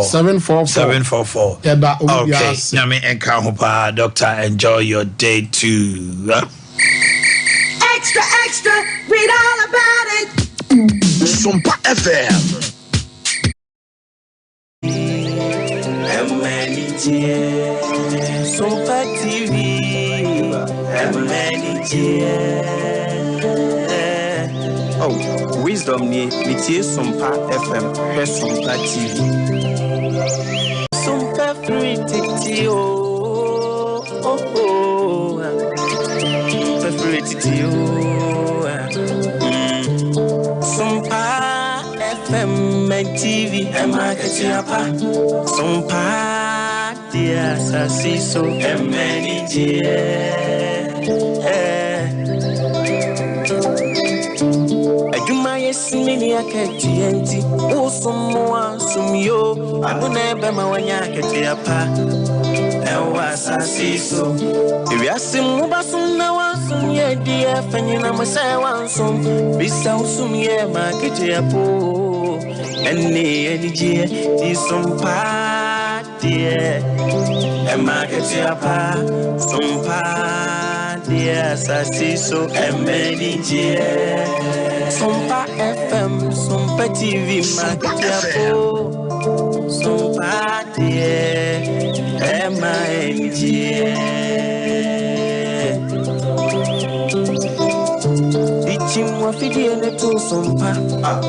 744 Eba okay nyame enka ho pa doctor, enjoy your day too. Extra read all about it. Sompa FM. Sompa TV. Oh, wisdom ni mitie Sompa FM, Sompa TV. Sompa free titi Sompa FM and TV Akye Abia Sompa dia sasiso Aduma yesimini Akye enti usumwa sumyo abuna bema wanya Akye Abia ewa sasiso Ibiasim mubasum na wansum ye die fanyina masa wansum bisa usum ye Akye Abia eni die di Sompa die Akye Abia Sompa die sasiso die Sompa FM Sompa TV Akye Abia Sompa die Bichimwa fidie neto Sompa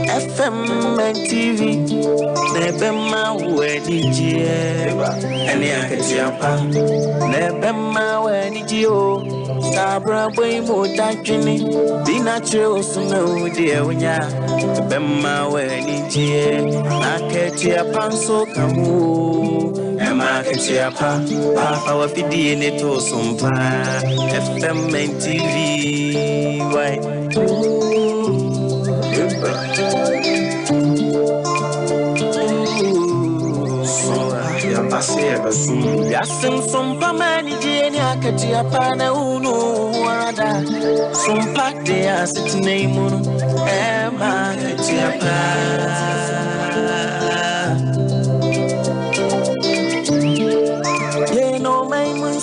FM and TV Nebema wenijie Eni Akye Abia Nebema wenijio Sabra boy mo dajini Binache osuna udie unya Nebema wenijie Akye Abia so kamu Akye Abia Papa wa fidie neto Sompa FM and TV Why Yasim Sompa mani jeni Akye Abia na unu wada Sompa de asitine munu Akye Abia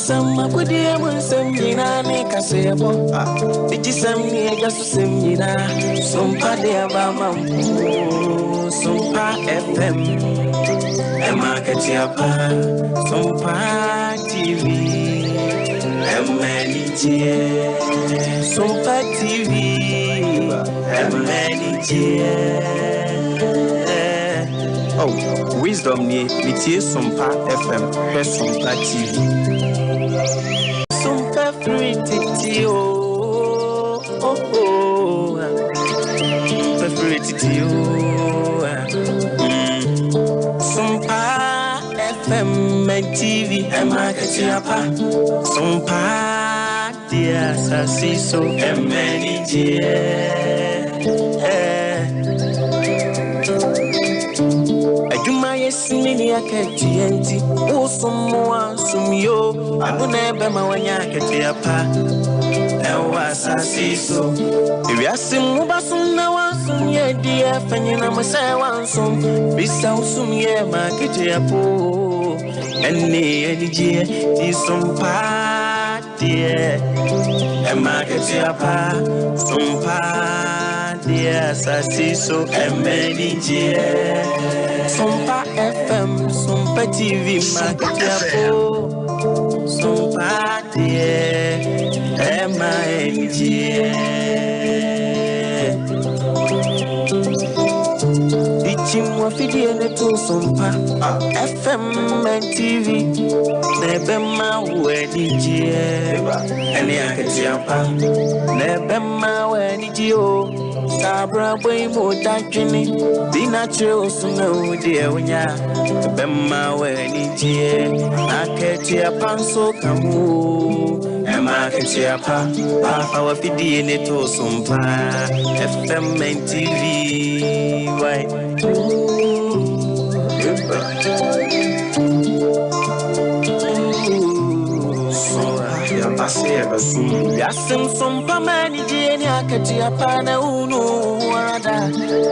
Sama kudie munsem nyina ne kasebo bijisam ne gasu sem nyina Sompa de abama Sompa FM Akye Abia Sompa TV Sompa TV Oh, wisdom ni mitie Sompa FM Sompa TV Sompa free titi free titi Sompa FM TV, Emma Ketiapa, Sompa, dear Sassy, so many Mini aketienti usumwa sumyo abunebe mawanya ketiapa ewa sasiso ibiasimu basumna wasumye die fanyina masewa nsum bisa usumye maketiapo eni enije ti sumpa die emaketiapa sumpa die sasiso emenije Sompa FM, Sompa TV, Makiapo, Sompa M-I-N-G. Bichimwa fidi eneto Sompa FM and TV, Nebema wenijie, Eni aketiapa, Nebema wenijio. Sabra boy mo dakini Dina chose no dear winya Bema weni jie Aketia panso kamu Emma ketia pa Papa wa fidi eneto Sompa FM and TV Why Yasim Sompa mani jeni akati apana unu warada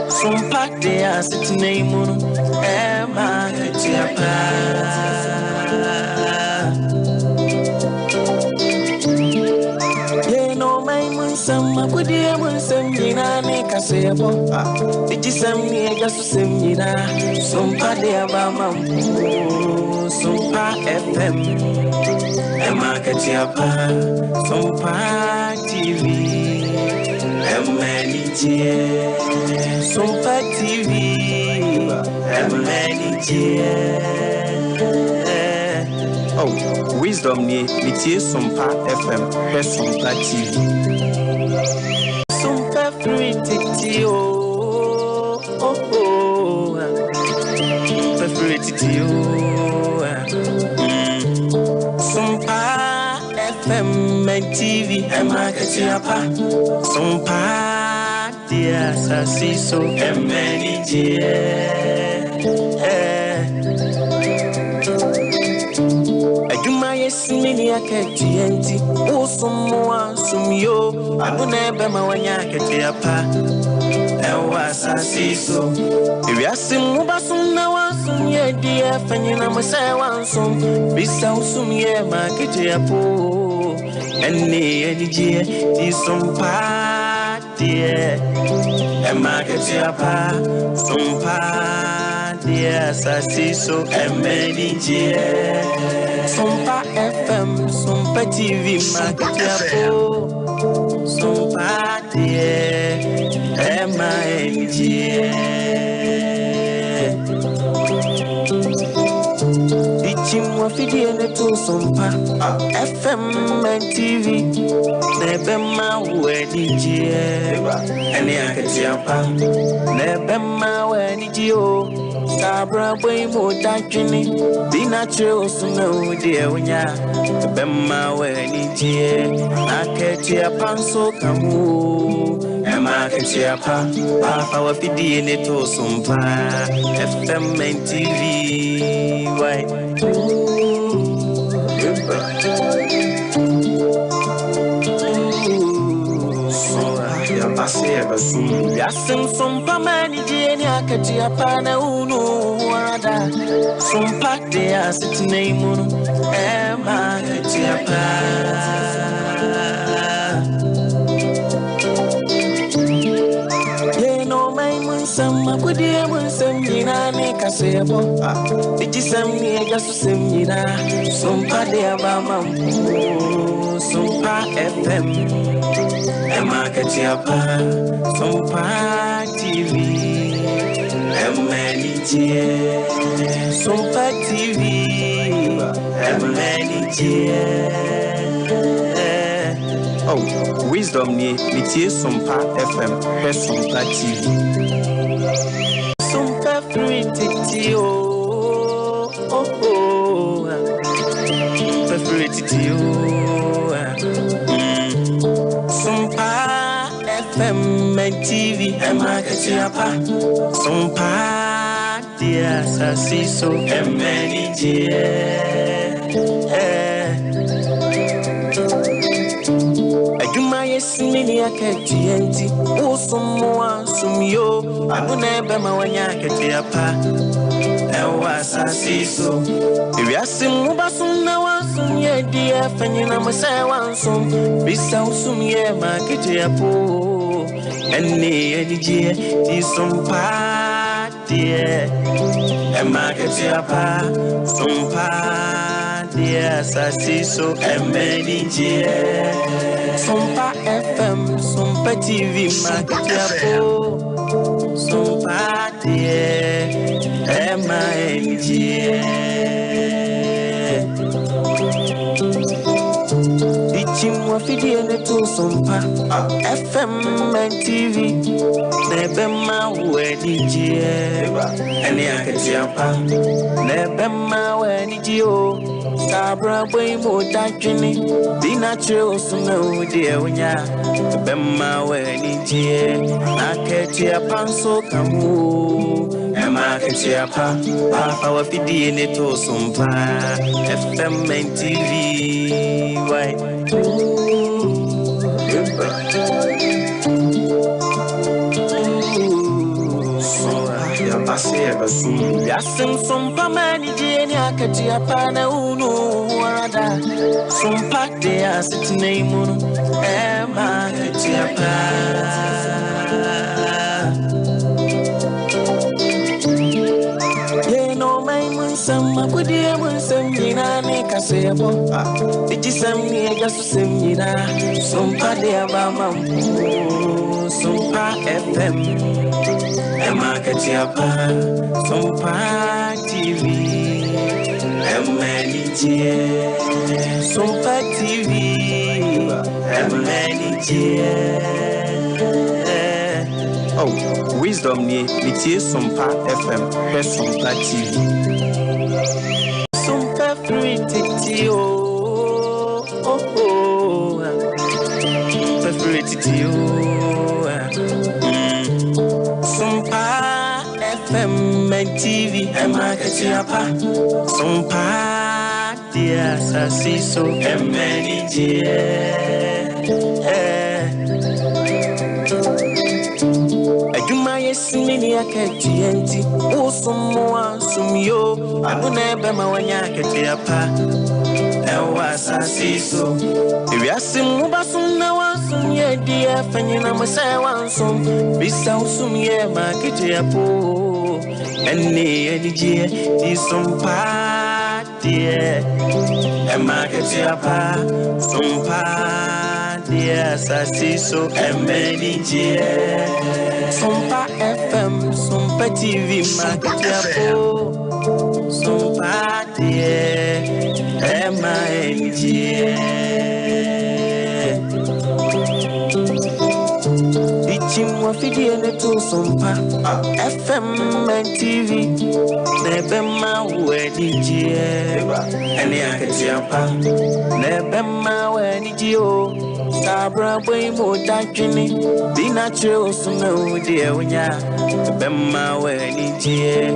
Sompa de asit neimun Emma akati Ye no mai munsam akudi munsam jina ne kasebo Ijisam ni jasu semjina Sompa de abama Sompa FM Emma Ketiapa, Sompa TV, M-N-E-G, Sompa TV, M-N-E-G. Oh, wisdom ni miti Sompa FM, Sompa TV. Sompa free titi oh, Sompa free titi Sompa FM and TV, Emma Ketiapa, Sompa, dear Sassy, so many Mini aketienti, usumwa sumyo, abunebe mawanya ketiapa, ewa sasiso. Ibiasimu basumna wasumye die fanyina masewa nsum, bisa usumye maketiapo, eni enije ti Sompa die, ema ketiapa, Sompa die sasiso emenije. Sompa FM, Sompa TV, Makiapo, Sompa M-I-N-G. Bichimwa fidi eneto Sompa FM and TV, Nebema wenijie, Eni aketiapa, Nebema wenijio. Sabra boy mo dakini Dina chose no dear winya Bema weni jie Aketia panso kamu Emma ketia pa Papa wa fidi eneto Sompa FM and TV Why Yasim Sompa mani jeni akati apana unu warada Sompa de asit neimun Emma akati Ye no mai munsam akudi munsam jina ne kasebo Ijisam ni jasu semjina Sompa de abama Sompa FM Emma Ketiapa, Sompa TV, M-N-E-G, Sompa TV, M-N-E-G. Oh, wisdom ni miti Sompa FM, Sompa TV. Sompa free titi oh. you. Sompa FM and TV and market yapa. Sompa dear sassy so and many dear. Mini aketienti usumwa sumyo abunebe mawanya ketiapa ewa sasiso ibiasimu basumna wasumye die fanyina masewa nsum bisa usumye maketiapo eni enije ti sompa die emaketiapa sompa die sasiso emenije Sompa FM, Sompa TV, Makiapo, Sompa M-I-N-G. Teaching what you did to Sompa FM and TV, never my wedding year. And the Akatiapa, never my wedding year. Sabra boy mo dajini be natural so no dear wanya bemma weni die aketia panso kamu ema ketia pa our fidi ne to sompa FM and TV why Yasin sompa mani jeni akati apana unu warada sompa de asitne munu ema akati apana ye no mai mun samma kudi mun samina ne kasebo iji samni gasu samina sompa de abama sompa FM Emakatiapa, Sompa TV, Emanije, Sompa TV, Emanije. Oh, wisdom ni mitie Sompa FM, pe Sompa TV. Sompa free titi oh, Sompa free titi Sompa FM and TV and Makatiapa Sompa dear Sassiso and many dear I do my mini aketienti Usumwa sumyo Abunebe mawanya ketiapa Ewa Sassiso Ibiasimu basumna wasumye dia fanyina masewa nsum Bisa usumye maketiapo Eni enije di sompa die Emaketiapa sompa die Sassiso emenije Sompa FM Sompa TV maketiapo Sompa die emenije Chimwa fidie ne to Sompa FM and TV Nebema weni jie Eni aketiapa Nebema weni jio Sabra boy mo dajini Bina chio suno die unya Nebema weni jie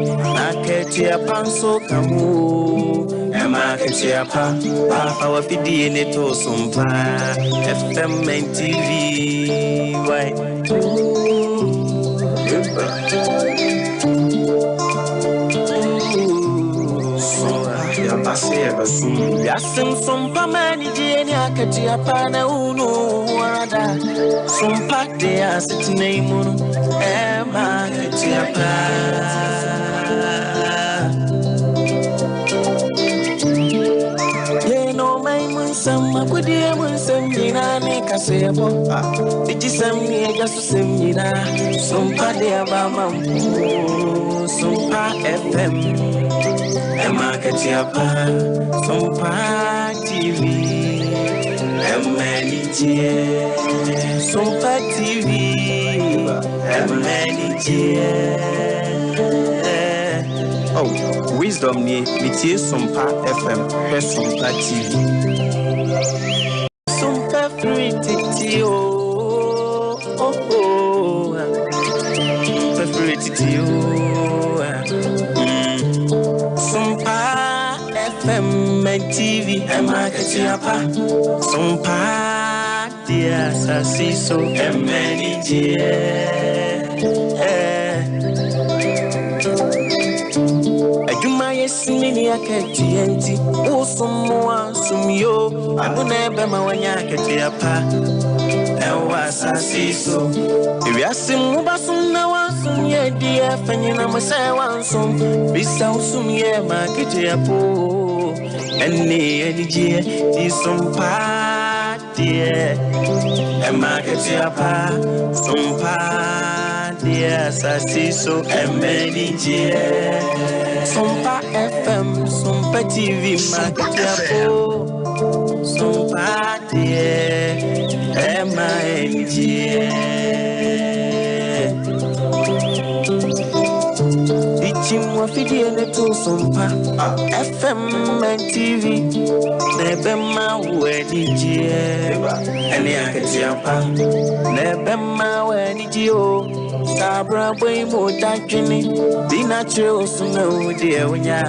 Aketiapa nso kamu Ema aketiapa Papa wa fidie ne to Sompa FM and TV Why? Yasin sompa mani jeni akati apana unu warada sompa de asitne munu ema akati apana ye no mai mun samma kudi mun samina ne kasebo iji samni gasu samina sompa de abama sompa FM Emakatiapa, Sompa TV, Emanije, Sompa TV, Emanije. Oh, wisdom ni metie Sompa FM, Sompa TV. Sompa free titio. Sompa free titio. Sompa FM and TV, Emma Akye Abia. Sompa dia sasiso emeni je. Mini aketienti usumwa sumyo abuna bema wanya aketiapa ewa sasiso ewiasim ubasumna wasumye dia fanyina masewa nsum bisa usumye maketiapo eni je di Sompa die emaketiapa Sompa dia sasiso emeni je Sompa FM, Sompa TV, Makiapo, Sompa MING. Teaching what we did to Sompa FM and TV, Nebema wedding, and the Akatiapa, Nebema wedding. Sabra boy mo dakini be natural so no dear when ya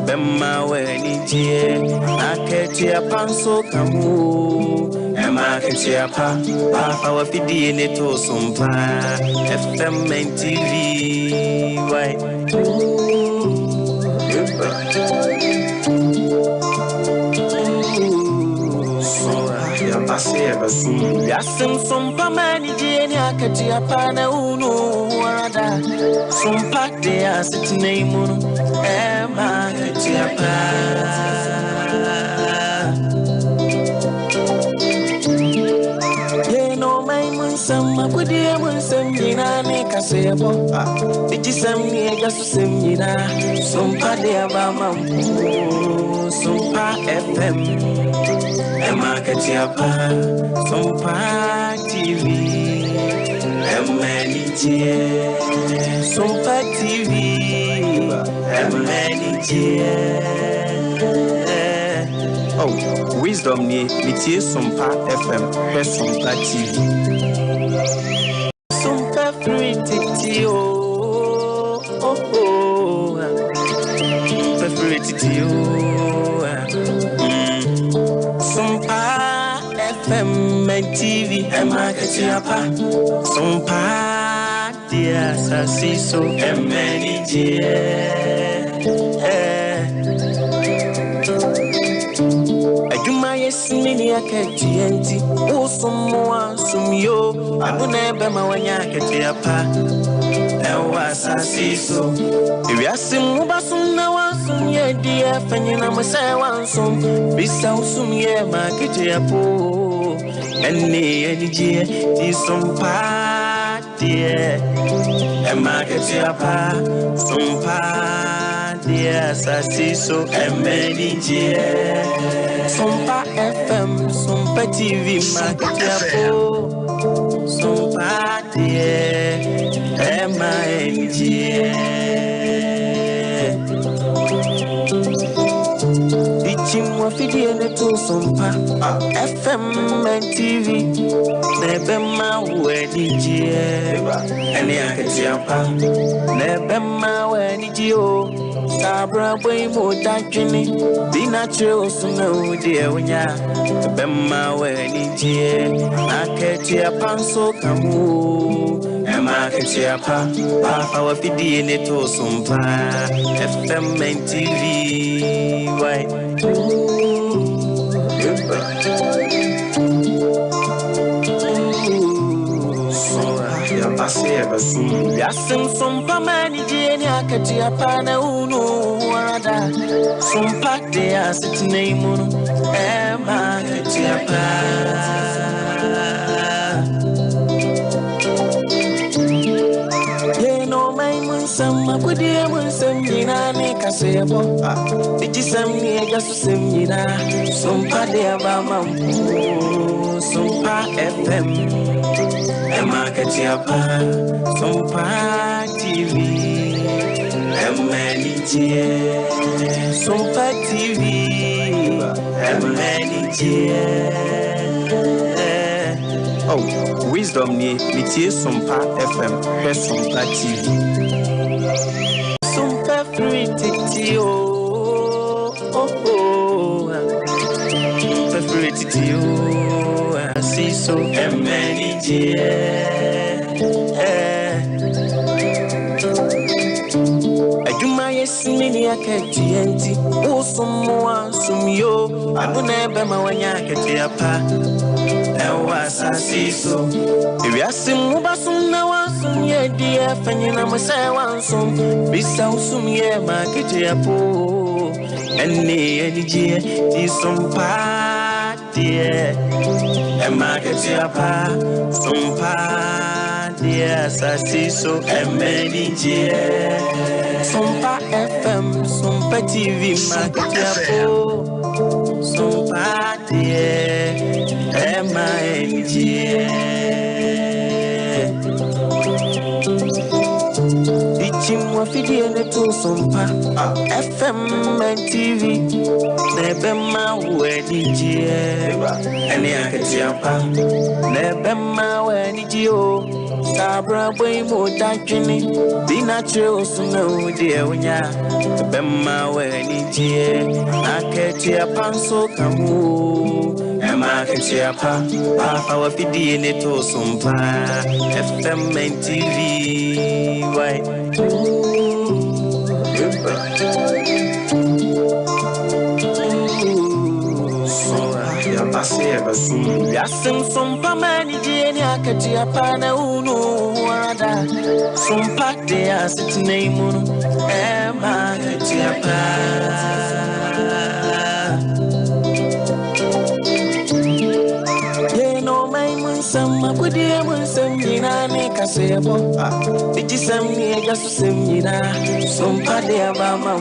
bemma when it Aketiapa so kamu Emaketiapa our fidi in it to Sompa FM and TV why Yasin Sompa maniji ni Aketiapa na unu wada Sompa dia sitine munu Emaketiapa Ye no mai munsam akudi munsam yina ni kasebo Dijisam ni gasu semina Sompa dia ba mampu Sompa FM Emaketiapa Sompa TV MNG Sompa TV MNG Oh, wisdom ni metie Sompa FM Sompa TV Sompa free titio Sompa free titio Sompa FM and TV, Emaketiapa. Sompa dia sasiso emeni Aduma yesini aketienti usumwa sumyo abuna bema wanya aketiapa ewa sasiso ewiasim ubasumna wasumye dia fanyina masewa nsum bisa usumye maketiapo eni je di Sompa die Emaketiapa Sompa dia sasiso emeni je Sompa FM Sompa TV maketiapo Sompa die MING Teaching what we did to Sompa FM and TV Nebema wedding and the Akatiapa Nebema wedding Sabra boy mo dakini be natural so no dear when ya Bemma wedding Akatiapa so kamu Emaketiapa our fidi in it to Sompa FM and TV why Yasin Sompa maniji ni Aketiapa na unu wada Sompa dia sitine munu Emaketiapa Ye no mai munsam akudi munsam yina ni kasebo Dijisam ni gasu semina Sompa dia ba mampu Sompa FM Emaketiapa Sompa TV Sompa TV, oh, wisdom ni mitie Sompa FM, Sompa TV. Sompa free titi oh, Sompa free titi oh, I see so many Ade Akye Abia, Osumwa Sumyo, Adune Bema Wanyakete Apa, Ewa Sasiso, Ibiasim Mubasum Nawasum Ye Dia Fanyina Masawansum, Bisa Usumye Makete Apo, Eni Edijie, Sompa dear, Emakete Apa, Sompa dear Sasiso, Emedijie. Sompa FM, Sompa TV, Makiapo, Sompa MING. Teaching what video to Sompa FM and TV, Nebema wedding, and the Akatiapa, Nebema wedding. Sabra way more dakini, be natural, so no dear when ya Bema when it Akye Abia so kamu, Emma Akye Abia, our PD in it to Sompa, FM and TV, why? Yasin Sompa many Akye Abia unu wada Sompa de asit name Emma Akye Abia. Ye no my munsam akudi munsam dina ne kasebo. Ijisam ni gasu semina Sompa de abama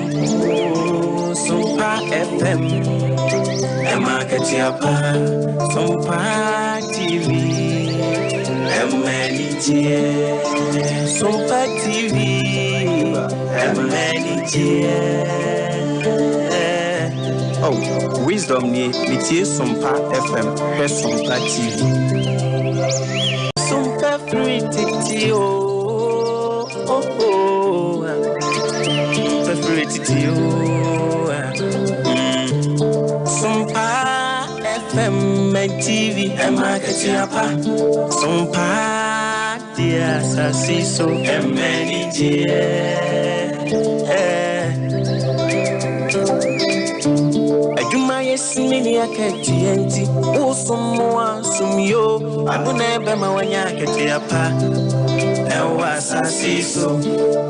Sompa FM. Emma Akye Abia, Sompa TV, Sompa TV, oh, wisdom ni mitie Sompa FM, Sompa TV. Sompa free titi oh, Sompa free titi oh. Sompa FM and TV, Akye Abia, Sompa dear Sasiso, MNG. Ajuma yesimini Akye Abia, Osumwa Sumyo, Adune Bema Wanyakete Apa, Ewa Sasiso,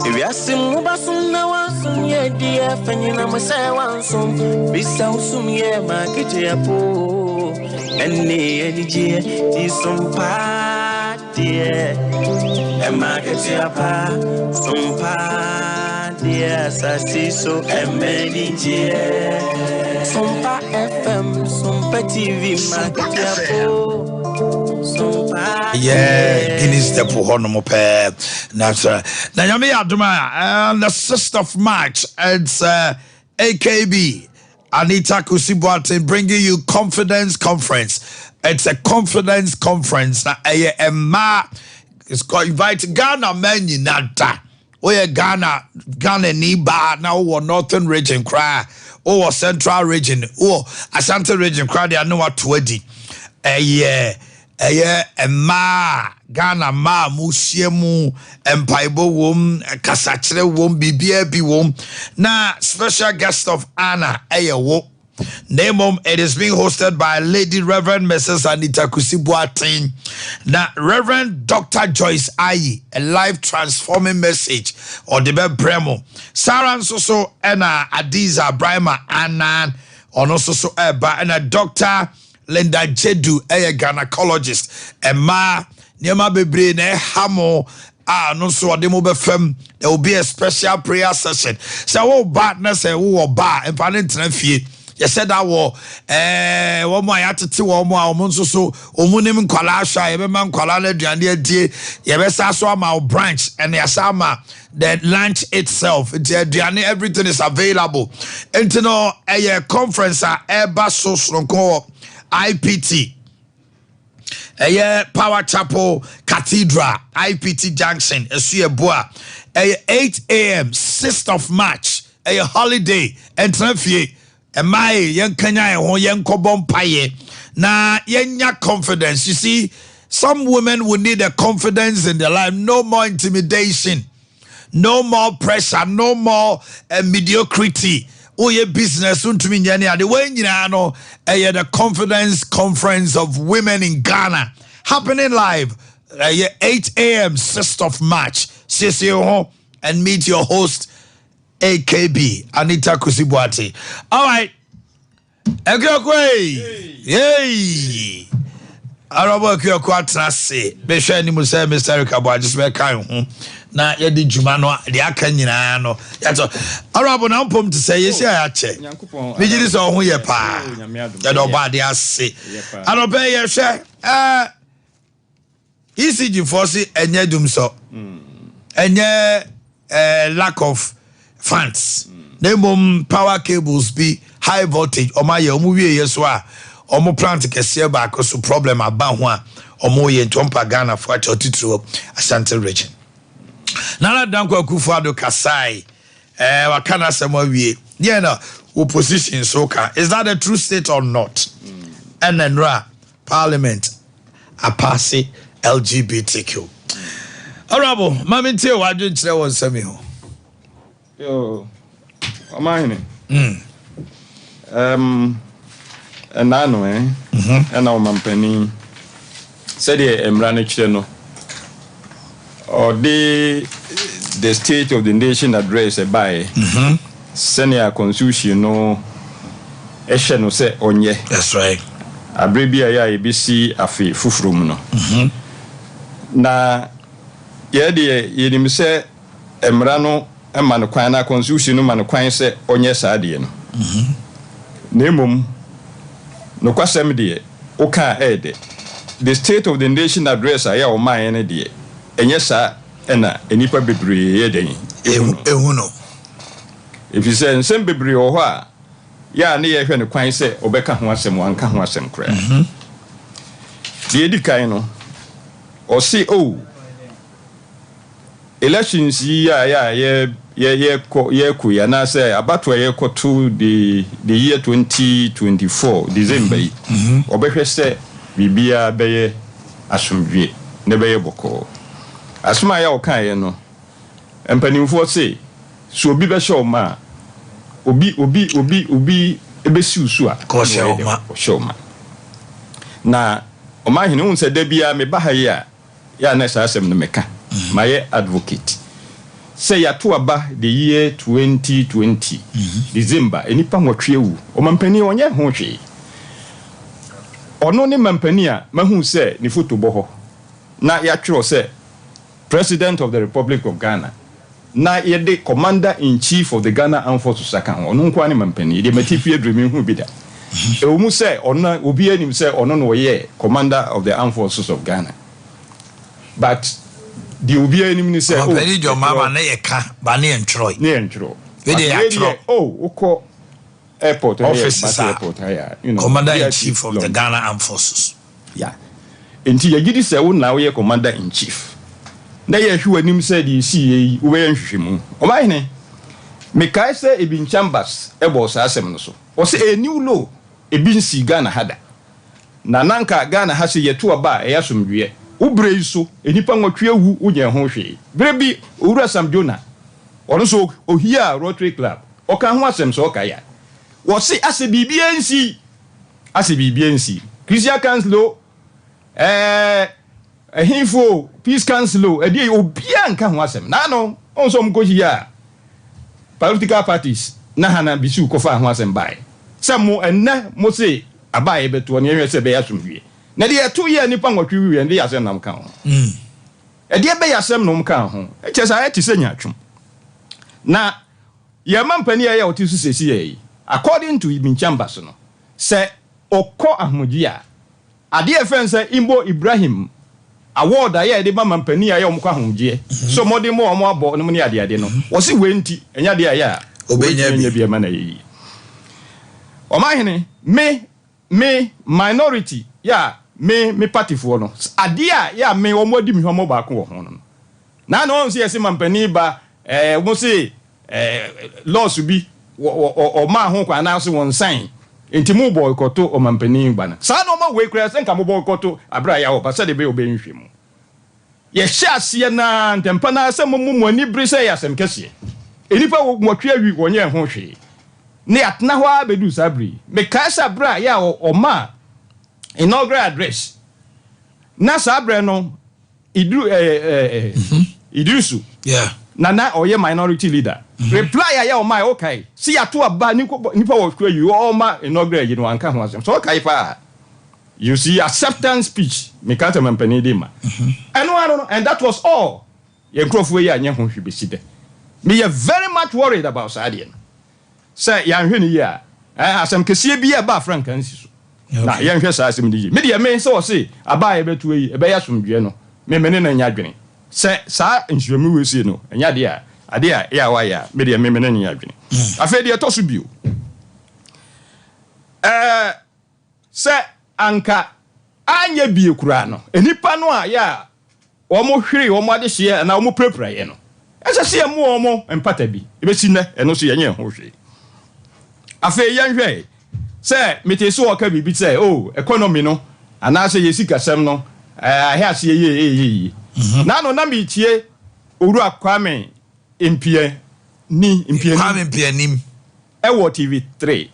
Ibiasim Mubasum Nawasum Ye Dia Fanyina Masawansum, Bisa Usumye Makete Apo, Eni Edijie, Sompa dear, Emma Akye Abia, Sompa dear Sasiso, Emedijie, Sompa FM, Sompa TV, Makiapo. Yeah, Guinness the Puhonomope. Natural. Nayami Aduma, and the 6th of March, it's AKB. Anita Kusibuate bringing you Confidence Conference. It's a confidence conference. It's called Invite Ghana Men Nada. We Ghana Niba now or Northern region cry or Central region or Ashanti region cry. They are no what 20. Ma Ghana ma musiemu empaibo wom kasachre wom bibia bi wom na special guest of honor wo name it is being hosted by Lady Reverend Mrs. Anita Kusibuatin na Reverend Dr. Joyce Ayi, a life transforming message or the bremo Sarah so ena Adiza Brahma Anan or no so eba and a Dr. Linda Jedu, a gynecologist, and ma Niema Bebre ne hamo no so ademo befem. There will be a special prayer session. So what badness and who ba and panentina fie. you said that one more yatete one more omunso so omunim kwala ahwa ye be man kwala na aduane adie ye be sa so ama branch and yasama the lunch itself the aduane everything is available enti no conference eba so sonko IPT Power Chapel Cathedral IPT Junction esuye boa 8 a.m. 6th of March holiday entrafie emai yenkanya ho yenkobom paye na yenya confidence. You see, some women will need a confidence in their life, no more intimidation, no more pressure, no more mediocrity. Oh, your business untumi nyane the way nyina no the confidence conference of women in Ghana happening live 8 a.m. 6th of March. See you home and meet your host AKB Anita Kusibuati. All right. Yay. Arabo Kyoko Atrase. Be share ni mu say Mr. Rikabo just be kan ho. Na ye di djuma no de aka nyina no. Yato Arabo na mpom to say yes ya che. Me gidi so ho ye pa. Ya do ba de ase. Anobe ye hwe ECG force enye dum so. Enye lack of funds. Nemom power cables be high voltage. Omaye omu wie yeso a omo plant kese ba akoso problem aba ho a omo ye Sompa Ghana for atotitro Ashanti region. Nana danko Akufo-Addo kasai wakana sema wie. Yeah no opposition soka. Is that a true state or not? And then parliament a passe LGBTQ. Honorable, mami ntie wadwe nkyere won sami ho. Yo. Omanhene. Enano ena omampani said emra na kyere no. Or the state of the nation address by senior constitution no ehye no say onye. That's right. Abrebia ya ebisi afi fufurum no. Na yedim say emra no emma kwan na constitution no man kwan say onye saade no. Nemum no kwasem de oka ede the state of the nation address aya o man ne de enye sa ena enipa bebre ye den ehuno if you say nsem bebre o ho a ya ne ye hwe ne kwan say obeka ho asem wanka ho asem kra de edikan no o say elections ya na say about where you to the year 2024 December obehwe say bibia beye asomdwe ne beye boko asoma ya okan ye no empanimfo say so obi be show ma obi ebesi usu a ko show ma na Omanhene un say da bia me ba ha ya na sa asem no meka my advocate say ya to aba the year 2020 December enipa nwotwe wu omampani onye ho hwe ono ne mampani a mahu say ni photo boho na ya twero say President of the Republic of Ghana na ye the Commander in Chief of the Ghana Armed Forces akan ono nkwa ne mampani de matifie dream hu bi da e wo mu say ono obi anim say ono no ye Commander of the Armed Forces of Ghana but the ubia ni mi say Pedi jo mama na ye ka ba na entroy we dey atro uko airport office airport you know Commander in Chief of the Ghana Armed Forces enti ye gidi say wo na wo ye Commander in Chief na ye hwe anim say the CA wo ye nhwehwemu Omanhene me kai say Ebin Chambers e bo sa asem no so o say a new law Ebin si Ghana hada na nanka Ghana ha se ye to aba e yasomdwe ubre so enipa nwotwe wu unye ho hwe brebi owura Sam Jona ono so ohia Rotary Club oka ho asem so oka ya wo se ase bibia nsi Christian Council hinfo Peace Council edi obia nka ho asem na no onso mko hia political parties na hana bisu kofa ho asem bai samo enna mo se abaye beto ne hwe se be yasomdwe na de 2 year nipa nwotwe wi ende yasem nam kan ho e de be yasem nam kan ho e chesa e ti se nyatwum na ye mampani ya otisu sesi ye according to Ibn Chambers no say okọ ahomgia ade efen say Imbo Ibrahim award aye de ba mampani aye omkọ ahomgie so mode mo omo abo no ne ade no wo se wenti enya de aye a obenya bia ma na yi Omanhene me minority ya me party for no ade a ya me omo adi mi homo ba ko wo ho no na no se yesi mampani ba mo se laws bi o ma ho kwa na so won sign enti mu boycott o mampani gba na sa no ma we kra se nka mo boycott abra ya o ba se de be obenhwe mu ye sha se na ntempa na se mo ani bri se ya sem kese enipa mo twa wi wonye ho hwe ne atna ho abedu sabri me ka sa bra ya o ma inaugural address na sabra no Idrisu na oye minority leader reply ya o my okay see ato aba nipa wo kwa you all ma inaugural you no anka ho asem so okay pa you see acceptance speech me can't mampani dey ma and that was all ye nkrofo ye anye ho hwebesi de me are very much worried about Sadia say ya nhwe ni ya asem kese bi e ba frank ansi so na ye nhwe sa asem di me de me say o say aba ye betu yi e be ya somdwe no me mene na nya dwene say sa nhwemi we see no nya de a ade a ya wa ya me de me mene nya dwene afa de to so bio say anka anya bie kura no enipa no a ya wo mo hwere wo mo ade hye na wo mo prepare ye no ese se mu wo mo empata bi e be si na eno so ye nya ho hwe afa ye nhwe say mete so wo ka bibi say oh economy no ana se ye sika sem no ahia se ye na no na mi tie oru akwame impie nim e wo TV3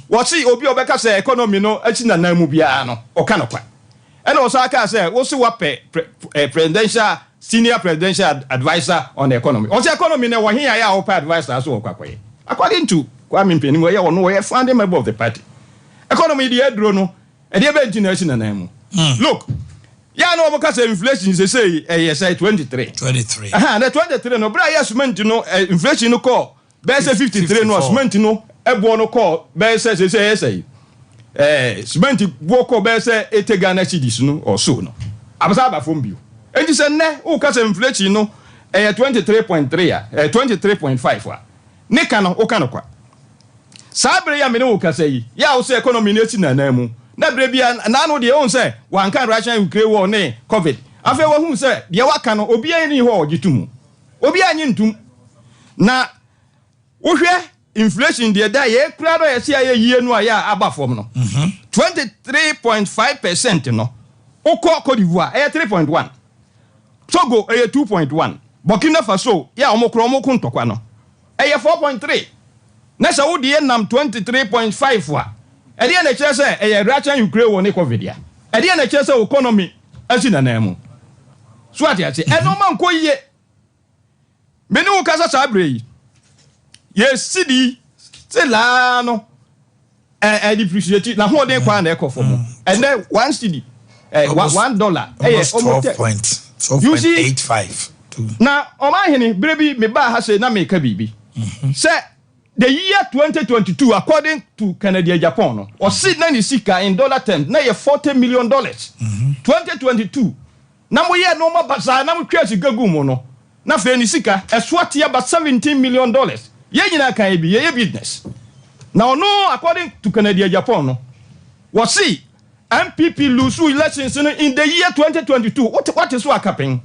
what see obi obeka say economy no achi na na mu bia no o ka no kwa e na o so aka say wo se wa presidential senior presidential advisor on the economy o say economy na wo hia ya o pa advisor so o kwakwaye according to Kwame Mpianim we no we founding member of the party economy dey adro no e dey be ntina achi na na mu look ya no obo ka say inflation say yes 23 na 23 no bra yes cement no inflation no call be say 53 no cement no ebo no call be say cement go call be say Ghana cedis no or so no abasa ba fom bio enti say ne o ka say inflation no 23.3 23.5 a ne ka no o ka no kwa sabre ya me no o ka say ya o say economy na eti na mu na bre bia na no de on say wan kan Russia Ukraine war ne covid afa wo hu say de waka no obi ani ho ogitumu obi anyi ntum na wo hwe inflation de da ye kra do ye sia ye yie no aya aba fom no 23.5% no oko Cote d'Ivoire 3.1 Togo 2.1 Burkina Faso ya omokro omoko ntokwa no 4.3 na sa wo de nam 23.5 wa e de na kire say Russia Ukraine war ne covid ya e de na kire say economy asi na na mu so ati e no man ko yie me ni wo kasa sabre yi yes city say la no depreciate na ho den kwa na ekofo and then one city $1 12.85 na Omanhene brebi me ba ha say na me ka bibi say the year 2022 according to Canada Japan no or sit na ni sika in dollar terms na ye $40 million 2022 na mo ye no ma basa na mo twa sika gumu no na fe ni sika eswate about $17 million ye nyina kan bi ye business now no according to Canada Japan no what see MPP lose elections in the year 2022 what is what happening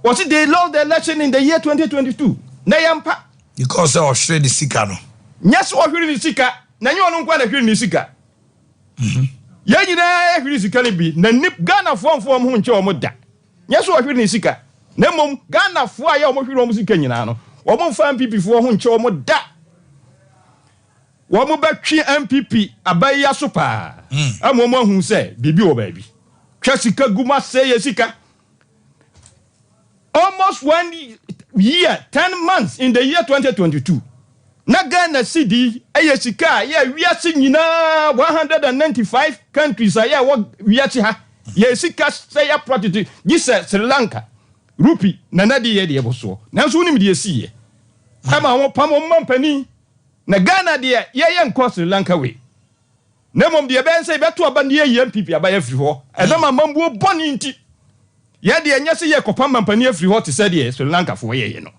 what see they lost the election in the year 2022 na yampa because they Australia the sika no yes what hwiri ni sika na nyi onu kwa na hwiri ni sika ye nyina hwiri sika ni bi na nip Ghana form ho nche o mo da yes what hwiri ni sika na mom Ghana fo aye o mo hwiri o mo sika nyina no o mo fa MPP fo ho nche o mo da wo mo betwi MPP abaya so pa amomo hu se bibi o ba bi twa sika guma say ye sika almost 1 year 10 months in the year 2022 na Ghana CD sika ya wiase nyina 195 countries ya wiase ha ya sika say ya property this Sri Lanka rupee na nadi ye de boso na so nim de sie ama wo pam mampani na Ghana de ye nkɔ Sri Lanka we na mom de ben say beto aba ne ye MPP aba ye firi ho ɛdɔm amambuo bɔne nti ye de enya se ye kɔpa mampani afiri ho te sɛ de Sri Lanka fo ye no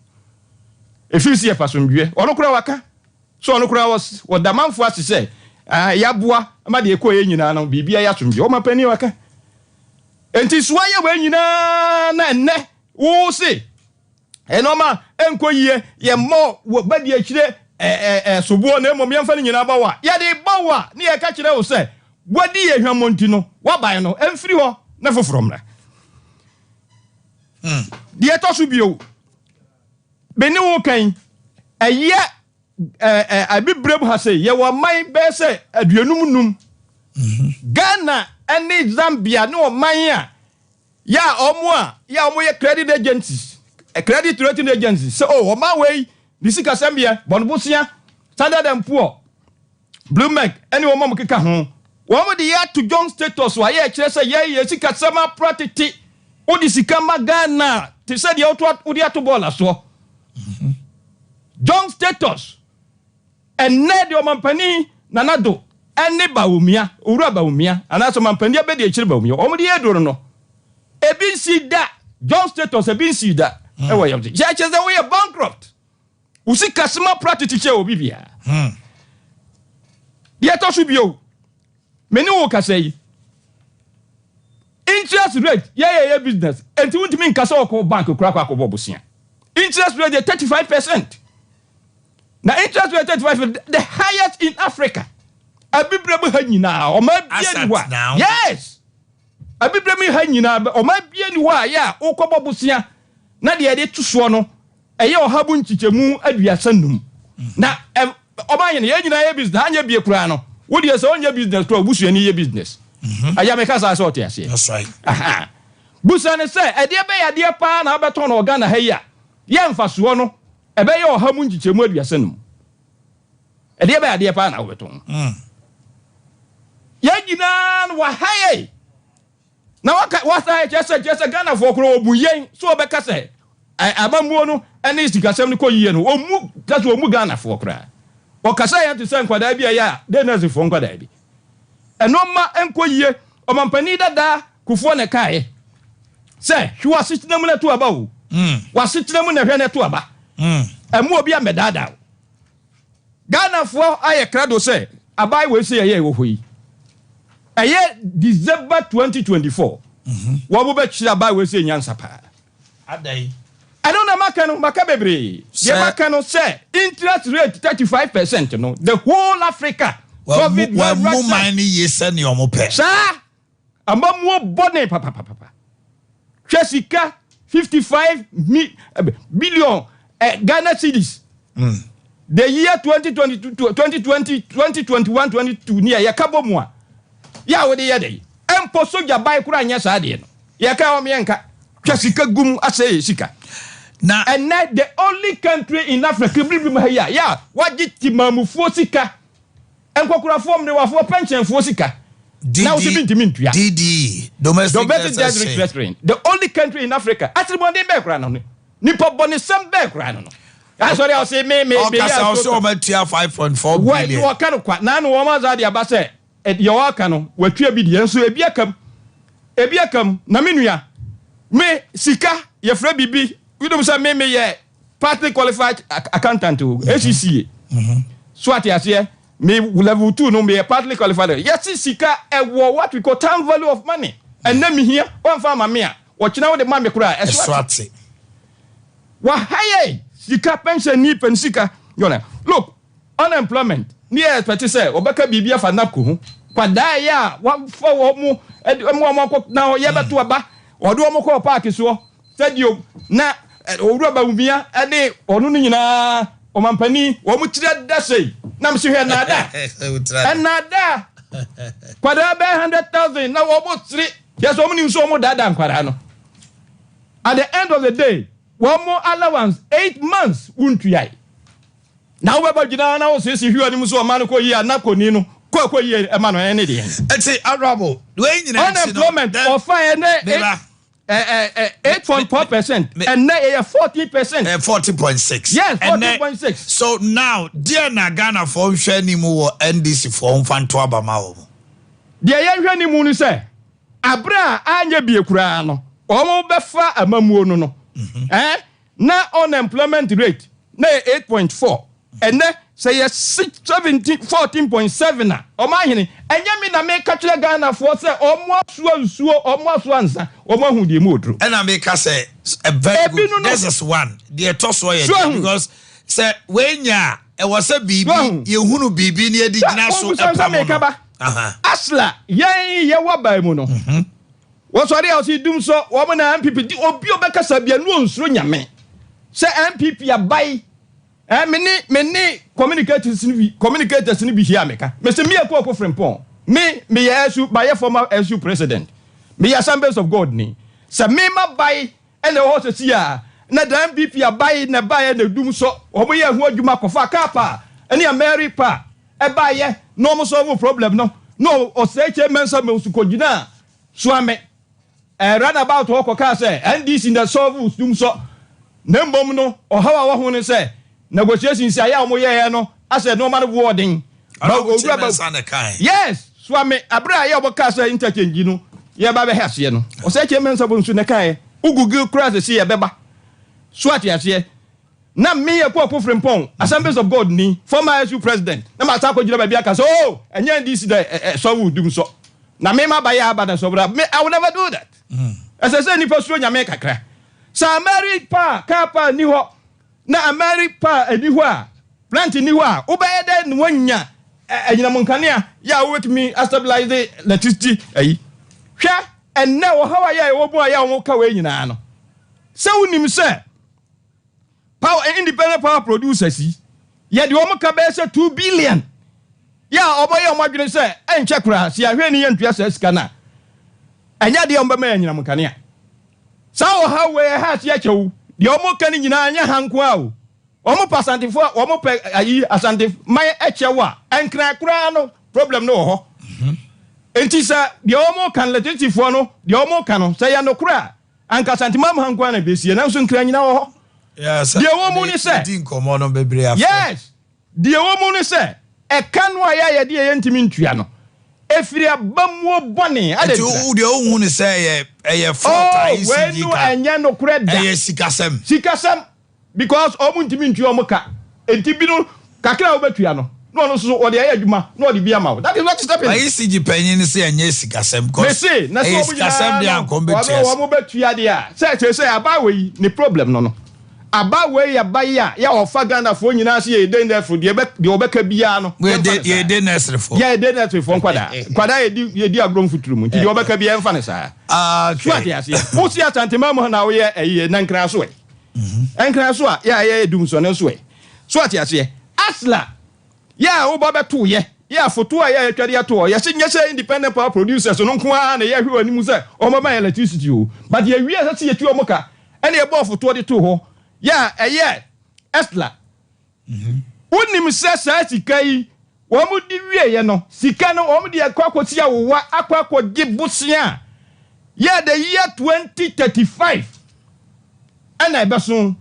efiri se ye pasomdwe ɔno kura waka so ɔno kura wɔ damanfo ase sɛ yaboa ama de ekɔ ye nyina no bibia ya somdwe o mampani waka enti so aye we nyina na enne wo se enoma enko yie ye mo wo badi akire sobuo na emom yemfa ni nyina bawa ya de bawa ne ye ka kire wo se bodi ye hwamonti no waban no emfiri ho na foforo mra de to so bio beni wo kan eye abibrem ha se ye wo man be se aduanum num Ghana and Zambia no man ya omo ye credit agencies a credit rating agency so o ma way this is Zambia Bonbusia Standard & Poor Bloomberg any woman keka ho wo de ya to John status wa ye kire say ye sika sama property o di sika ma Ghana te say de o di ato ball aso John status and ned o mampani nanado ene baumia owura baumia anaso mampani abedi ekire baumia o de edoro no ebi nsi da John status ebi nsi da e wo yam je che we are bankrupt usi customer practice che obi bia ye to so bio meni wo ka say interest rate ye business enti wuntimi nkasa okọ bank kura kwa akọ bosia interest rate 35%. Now interest rate 35%, the highest in Africa. Abibremu ha nyina o ma bia ni wa. Yes. Abibremu ha nyina o ma bia ni wa ya ukọ bosia na de tuso no eye ohabu nchichemu aduasa num. Na Omanhene ye nyina ye business anya bia kura no. Wo de so onye business kura busu ni ye business. Aya me kasa so te ase. That's right. Busa ne se ede be ya de pa na obeto no Ghana ha ya. Ye mfaso no ebe ye ohamu nchichemu aduasa num. Ede be ya de pa na obeto. Yagina wa haye na wasa jese Ghana for kro obu yen so obeka se abamuo no ene sikasem ne koyiye no omu taso omu Ghana for kra o kasa ya to se nkwada bia ya de na sifo nkwada bi enoma enkoyiye omampani dada kufo ne kae se hwa sitinam na to aba o wa sitinam na hwe na to aba emu obi amedada Ghana for aye krado se abai we se ye wo hoyi Aye December 2024. Wabu be chira ba we say nyansa pa. Adai. I don't know maka bebre. Ye maka no say interest rate 35% no. The whole Africa. Well, mo mani yesa ni omo pe. Sa amamu bone papa. Chesika 55 billion Ghana cedis. The year 2022 2020 2021 22 near yakabo mo. Ya we de yede empo soja bai kura anya sa de no ye ka o me nka twasika gum asay sika na and the only country in Africa bibim ha ya waji timamufuo sika enkokura form ne wafo pension fuo sika na o sibi ntimi ntua DD domestic direct rate the only country in Africa atribonde be kura no nipa bone sem be kura no sorry I say me ya so ma tia 5.4 billion wa kan kwa na no ma za de abase your aka no watwa bi de enso ebiakam na menua me sika ye fra bibi we do say me ye partly qualified accountant o ACCA so at ase me level 2 no me partly qualified yes sika what we call time value of money and na me here on farm me a wo de ma me kura eswate wa haye sika pension ni pen sika yona look unemployment ni expect say obeka bibia fa nako ho kwada ya wa fo wo mu na ye beto aba odo mo ko park so stadium na owura ba umia ade onu ni nyina o mampani wo mu tire da sei na mse hwe na da enada kwada be 100,000 na wo mo tire yes wo mu ni so mo dada nkwara no at the end of the day wo mo allowance 8 months wuntu yai na wo ba gina na wo sisi hwe ani mu so ma no ko yi anakoni no ko yi e ma no ene de eti arabo we nyina unemployment of fine 8.4%. And now 40%. 40.6. Yes, 40.6. So now, dear Nagana for Shani Mo NDC for Fanto Abamao. Dear Yanni Moon say, Abra, Anya be a crano, almost befa a mamuno. No. Now unemployment rate, na 8.4. And then say 14.7. Omanhene, and Yami na make catch Ghana for say almost answer, who the mood. And I make us say a very good. This is one. The toss because say when ya it was a BB, you who be near the national Asla, yay, yawa mono. What's what else you do so? Woman and people, Obio Becasabia, no, Sunyame. Say MPP a buy. Many communicators in the here, Meka. Mr. Mia Coco Frempon. Me SU by a former SU president. Me assemblies of God ni. Sa me ma buy and the horses here. Na the MPP a buy na buy and the doom so. Omo ye who you mark of a capa. Any a Mary pa. A buy no solve problem no. No or say mensa musukojina. Swame. Run about Hoko Kase and this in the solve doom so. Nembom no or how I want to say. Negotiations say ya no. I said no matter wording. Yes, Swami Abra ya Bokasa interchange no. Ya ba be hase no. O say chairman sabon su ne kai. Ugugu cross see ya beba. Swati ase. Na me ya ko Frempong, Assemblies of God ni, former SU president. Na ma ta ko jira ba bia ka so, enye this the so would do so. Na me ma ba ya ba na so bra. I will never do that. As I say ni pastor nyame kakra. Sa married pa, kapa ni ho. Na America anywhere plant anywhere obey den wanya anyina monkania ya wait me stabilize the electricity ayi hwa and now how are ya wo bo ya wo ka we nyina no se unim se power independent power producers ya de wo ka be se 2 billion ya oboye o madwene se enche kura se ahwe ni yentua se sika na anya de o mba ma anyina monkania sa wo how we ha se achewu the omo kan nyina anya hanko a o omo percentage omo pe ayi asante my echewa enkra kra no problem no ho enti sa the omo kan legislative no the omo kan no say ya no kra anka asante mam hanko na besie na so nkra nyina ho yes the omo ni say din komo no bebre afa yes the omo ni say e kan wa ya de ye ntimi ntua no efiri abamuo bone ade de o hu ni say e for isi when no anya no kra da e sikasem because omu ntimi ntua omuka entibi no kakra obetua no no so o de aye adwuma no o de bia ma that is not stepping ICG panyin ni say anya sikasem because na so sikasem de ankom betua o mo betua de a say abawe yi ni problem no abawe ya baya ya ofa Ghana fo nyina se ye den there for de obeka bia no we de den nursery for ya den nursery for kwada ye di agrom futuru mu nti de obeka bia emfa ne saa swat ya se wo si atantema mo na wo ye eye nankra so enkra so a ya dum so ne so swat ya se asla ya wo ba beto ye ya foto a ya twade ato ye se nyese independent power producers no nko a na ye hwe animu se o mama electricity o but ye wi ase ye tu o moka ene ye bo foto de to ho ya Esla. Unim sa sika yi wo mu di wie ye no sika no wo mu di akwakotia wo akwako gibusia ya the year 2035 ana ebeso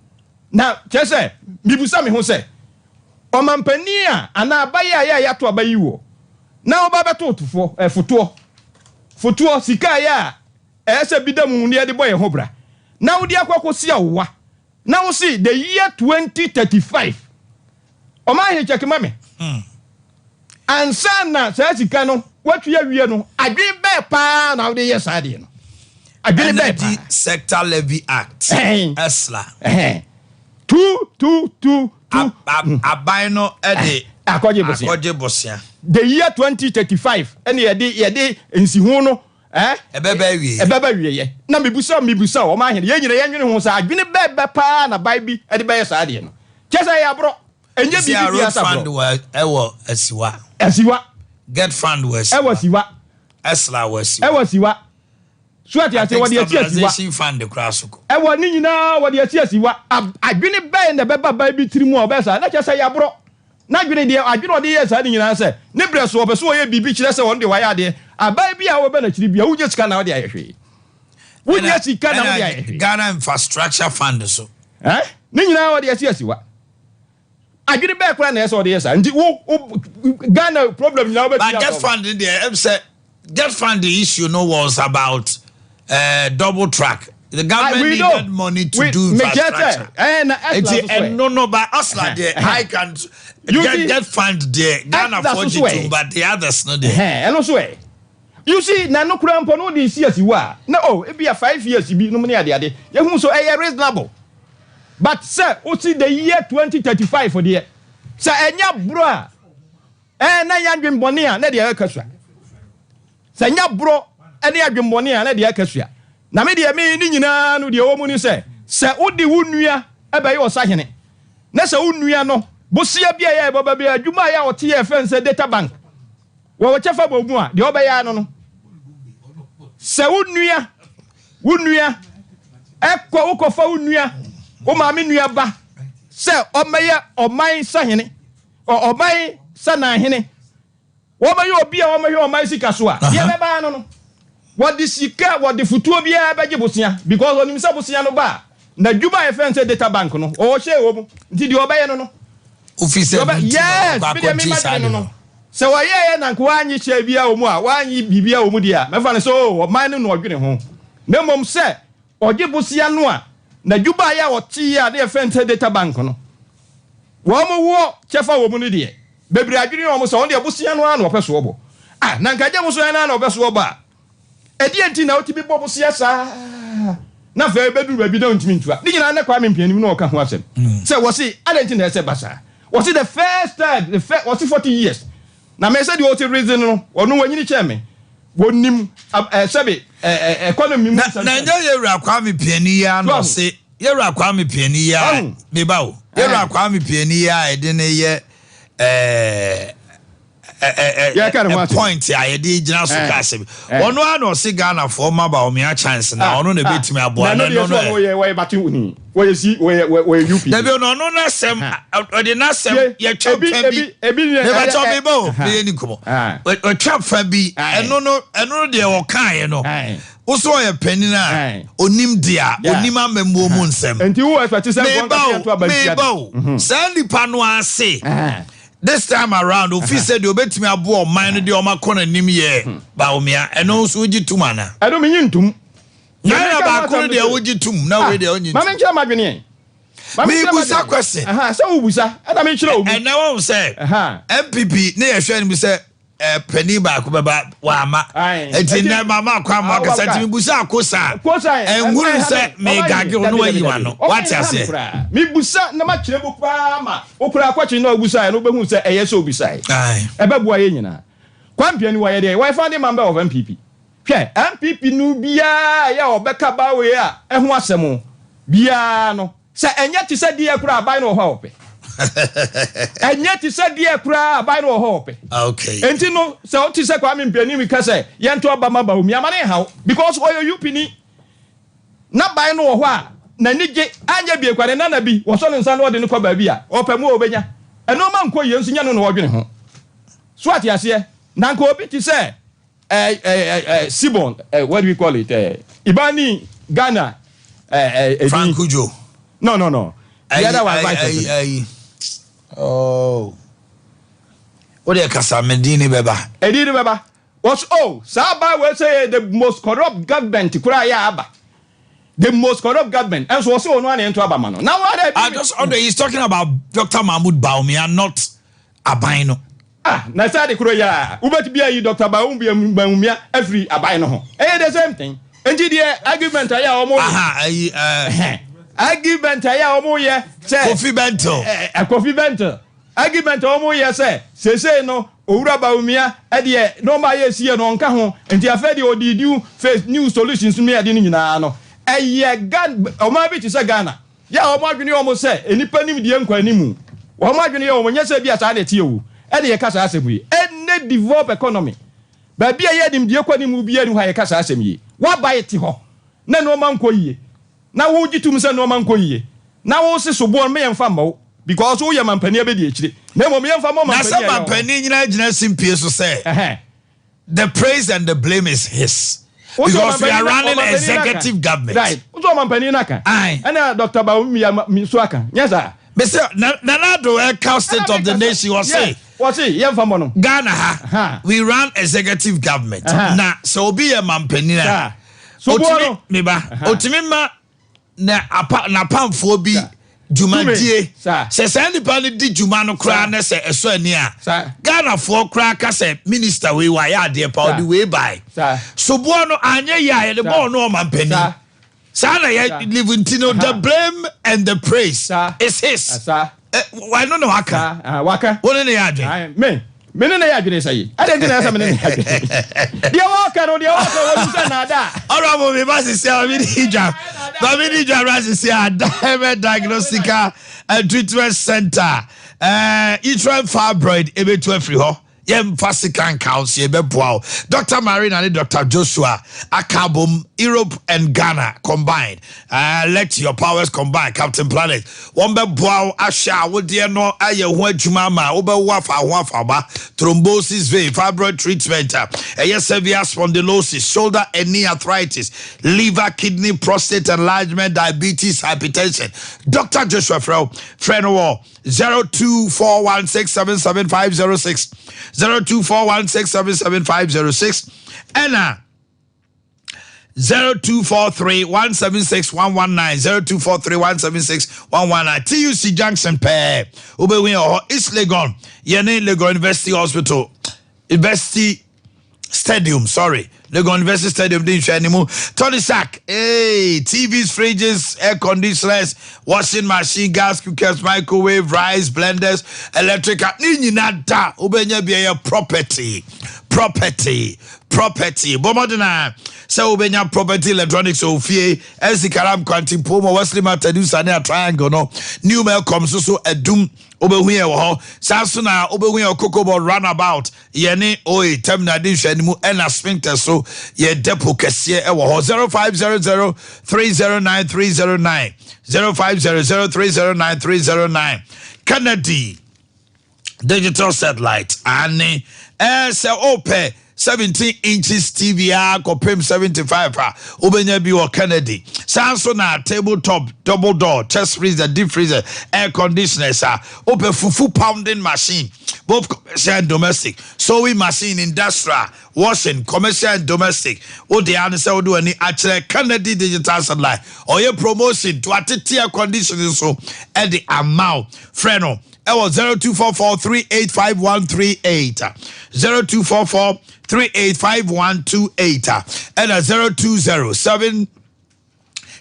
na chese bibusa me ho se o mampani a ana abaya ya to abayi wo na oba beto otufo foto sika ya ese bidamu ne de boye ho bra na wo di akwakotia wo now see the year 2035. Omanhene check mame. And sana say sika no what we wie no adwen be pa na we yes ade no. Adwen be pa sector levy act. Esla. 2 abai no ede akoje bosia. The year 2035 ene ye nsihu no ebeba wie ye na mebusa o ma hene ye nyire ye nwene ho sa adwene bebe pa na bai bi e de be sa ade no kesa ya bro enye bibi ya sa bro ewo asiwa get fund was ewo siwa esla was ewo siwa suati ate wodi ati asiwa fund the crasoko ewo ni nyina wodi ati asiwa adwene be na beba bai bi tiri mu o be sa na kesa ya bro na adwene de adwene odi ye sa de nyina se ne breso obeso ye bibi kire se won de wa ya de abai bia wo be na chiri bia wo je sika na wo de ayehwe Wouldn't you see Ghana Infrastructure Fund so? Eh? Nina, what yes, what? I get it back when I saw this, and Ghana problem now. But get fund in there. Get fund the issue was about double track. The government needed money to do infrastructure. And no, but us like the I can get fund there. Ghana for it, but the others not there. And also, you see, Nano Crampo, no, this years you are. No, it be a 5 years, you be no money at the other. You so a reasonable. But, sir, what's in the year 2035 for the year? Sir, and ya bro, and I am Jim Bonia, let the orchestra. Sir, ya bro, and I am Jim Bonia, let the orchestra. Na me de me ni nyina no de omu ni se odi wunua ebe yo sahene na se wunua no bosia bia ya baba bia adwuma ya ote ya fence data bank wo chefa bomu a de obeya no se wunua ekwo ukofa wunua o ma me nua ba se omeye oman sahene oman sanahene wo ma yo obi a wo ma yo oman sika so a ye beba no what the sika what the futuo bia beje bosia because onim se bosia no ba na dwuma e fence data bank no o hye wo mu nti de obaye no office yes bi de me ma no se wo ye na nko anyi hye bia wo mu a wanyi bibia wo mu dia me fa ne so o man no odwene ho na mom se oje bosia no a na dwuma ya wo tie a de fence data bank no wo mu wo chefa wo mu no de bebre adwene wo mu so on de bosia no a na opeso obo na nkaje mu so na opeso obo a edi enti na otibi bobo siasa na fe bedu ba bi na ntimi ntua ni nyina na kwa mempianim na oka ho asem say wasi adenti na ese basa wasi the first time wasi 40 years na me say the old reason no onu wanyini cheme wonim sebe economy mu na nja yewura kwa mempiani ya no se yewura kwa mempiani ya me bawo yewura kwa mempiani ya ede ne ye point I did just kasem ono ano se Ghana for ma ba o me a chance na ono na betimi aboa na no we batuni we si we UP na be no na sem o de na sem ye twap fa bi ne ba to be bo be ni komo o twap fa bi eno de o kan no wo so ye penina onim dia onim amembo mu nsem enti wo expect say go to abia sandi pano ase this time around office said you bet me abo man de o makona nim ye ba omia eno so gitum ana eno me nyintum na ba ko de o gitum na we de onyi ma me nkyira madwene me busa question so wo busa ada me nkyira obu na wo say MPP na ye hwe ni say penny ba ko baba wa ama enti na mama kwa ma ka sati me busa akosa enhuru say me gage no ayi wa no what you say me busa na ma kyerɛ bu kwa ma okura akwachi na obusa no behu say eye so obusa ebe bua ye nyina kwampia ni wa ye de wa fa de member of MPP hwɛ MPP nu bia ya obeka ba we a ehu asɛm bia no sɛ enya ti sɛ die kura aban no ho ope enya ti sɛ die kura aban no ho ope okay enti no sɛ o ti sɛ kwa mempiani mi ka sɛ ye nto obama ba omi amane haw because oyo UP ni na ban no ho a na nige anya bie kwade na bi wo so ne nsa no ode ne kwa ba bi a opamu obenya eno ma nko ye nso nya no no wodwene ho so ati ase na nko obi ti sɛ Sibon what do we call it Ibani Ghana Frank Ujo no the other one vice oh what the Casamedini beba edini beba was Saba will say the most corrupt government kura ya aba the most corrupt government and so also one into abamano now what he's talking about Dr. Mahmoud Baumia not Abaino na say the kura ya ubeti bia yi Dr. Baumia every abaino ho the same thing enti the argument ya omo argument ya omo ye say Kofi Bento argument omo ye say no owura Baumia e de no ma ye sie no nka ho enti afa de odidiu face new solutions me ade ni nyina no eye gan omo bi ti say Ghana ya omo adwene omo say enipa nim de nkwa animu omo adwene ye omo nyese bia sa na tie wu e de ye kasa asem yi ene develop economy ba bia ye dim de kwa nimu bia ni ha ye kasa asem yi wa ba ye ti ho na no man ko yie na wo gitum se no man ko yie na wo se so bo me yemfa mbawo because wo ye mampani abedi ekire na mo me yemfa mo mampani na mampani nyina gina simpie so say the praise and the blame is his Because we are running executive government. Right. Uzo mampani naka. Aye. And Dr. Baumi Misuaka. Yes, sir. Mr. Nanado, State of the Nation was saying. What's it? Yeah, Famono. Ghana, we run executive government. Now, so be a mampenina. So, Otimima, na pam for be Jumadie. Says anybody did Jumano cry, say a son near. Ghana for cracker said, Minister, we wire dear Paul way by. So, Buono, Anya, ya, the born no mampenina. Sana live in Tino, the blame and the praise is his. Why no waka? Waka. What in the yard? Me in the yard, say. I didn't have something. The walker, or the walker was Canada. All right, we must say, I mean, hijab. But we need your rises here, Diagnostica and Treatment Center. Each fibroid, able to every ho. Yem Fasikan Council, Bebow, Dr. Marina and Dr. Joshua, Akabum, Europe and Ghana combined. Let your powers combine, Captain Planet. One Bebow, Asha, would dear no, Aya, Wajumama, Oba Wafa, thrombosis vein, fibroid treatment, severe spondylosis, shoulder and knee arthritis, liver, kidney, prostate enlargement, diabetes, hypertension. Dr. Joshua friend of all, 0241677506. 0241677506 and 0243176119 0243176119 TUC Junction pair Ubewe or East Legon Yene Legon University Hospital University Stadium, sorry. Legon University Stadium didn't share anymore. Tony Sack, hey, TVs, fridges, air conditioners, washing machine, gas cookers, microwave, rice, blenders, electric. Nini nada, ubenya biya property. Bomodina, so ubenya property, electronics, ofie, elsi karam kwantim pomo, Wesley Matadusa ne a triangle no. New mail comes so a doom. Obehuye wo Samsona obehuye Kokobo runabout yene oi terminal division mu ena sphincter so ye depo kese e wo 0500309309 0500309309 Kennedy digital satellite ani se ope 17 inches TV kopem 75 ubenya bi wo Kennedy Samsung tabletop double door chest freezer deep freezer air conditioners open fufu pounding machine both commercial and domestic sewing machine industrial washing commercial and domestic o de answer o do any actually Kennedy digital satellite or your promotion to attend air conditioning so at the amount freno it was 0244385138 0244385128 and 0207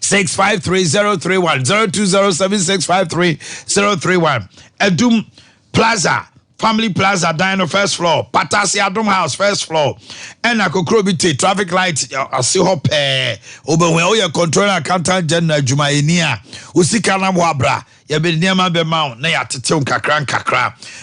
653-031 0207-653-031 Edum Plaza Family Plaza Dino first floor Patasi Adum House first floor and Akokrobite traffic light asi hope obenwe oye controller accountant general Jumaenia usika na mwabra ya be niam be ma na ya tete kakra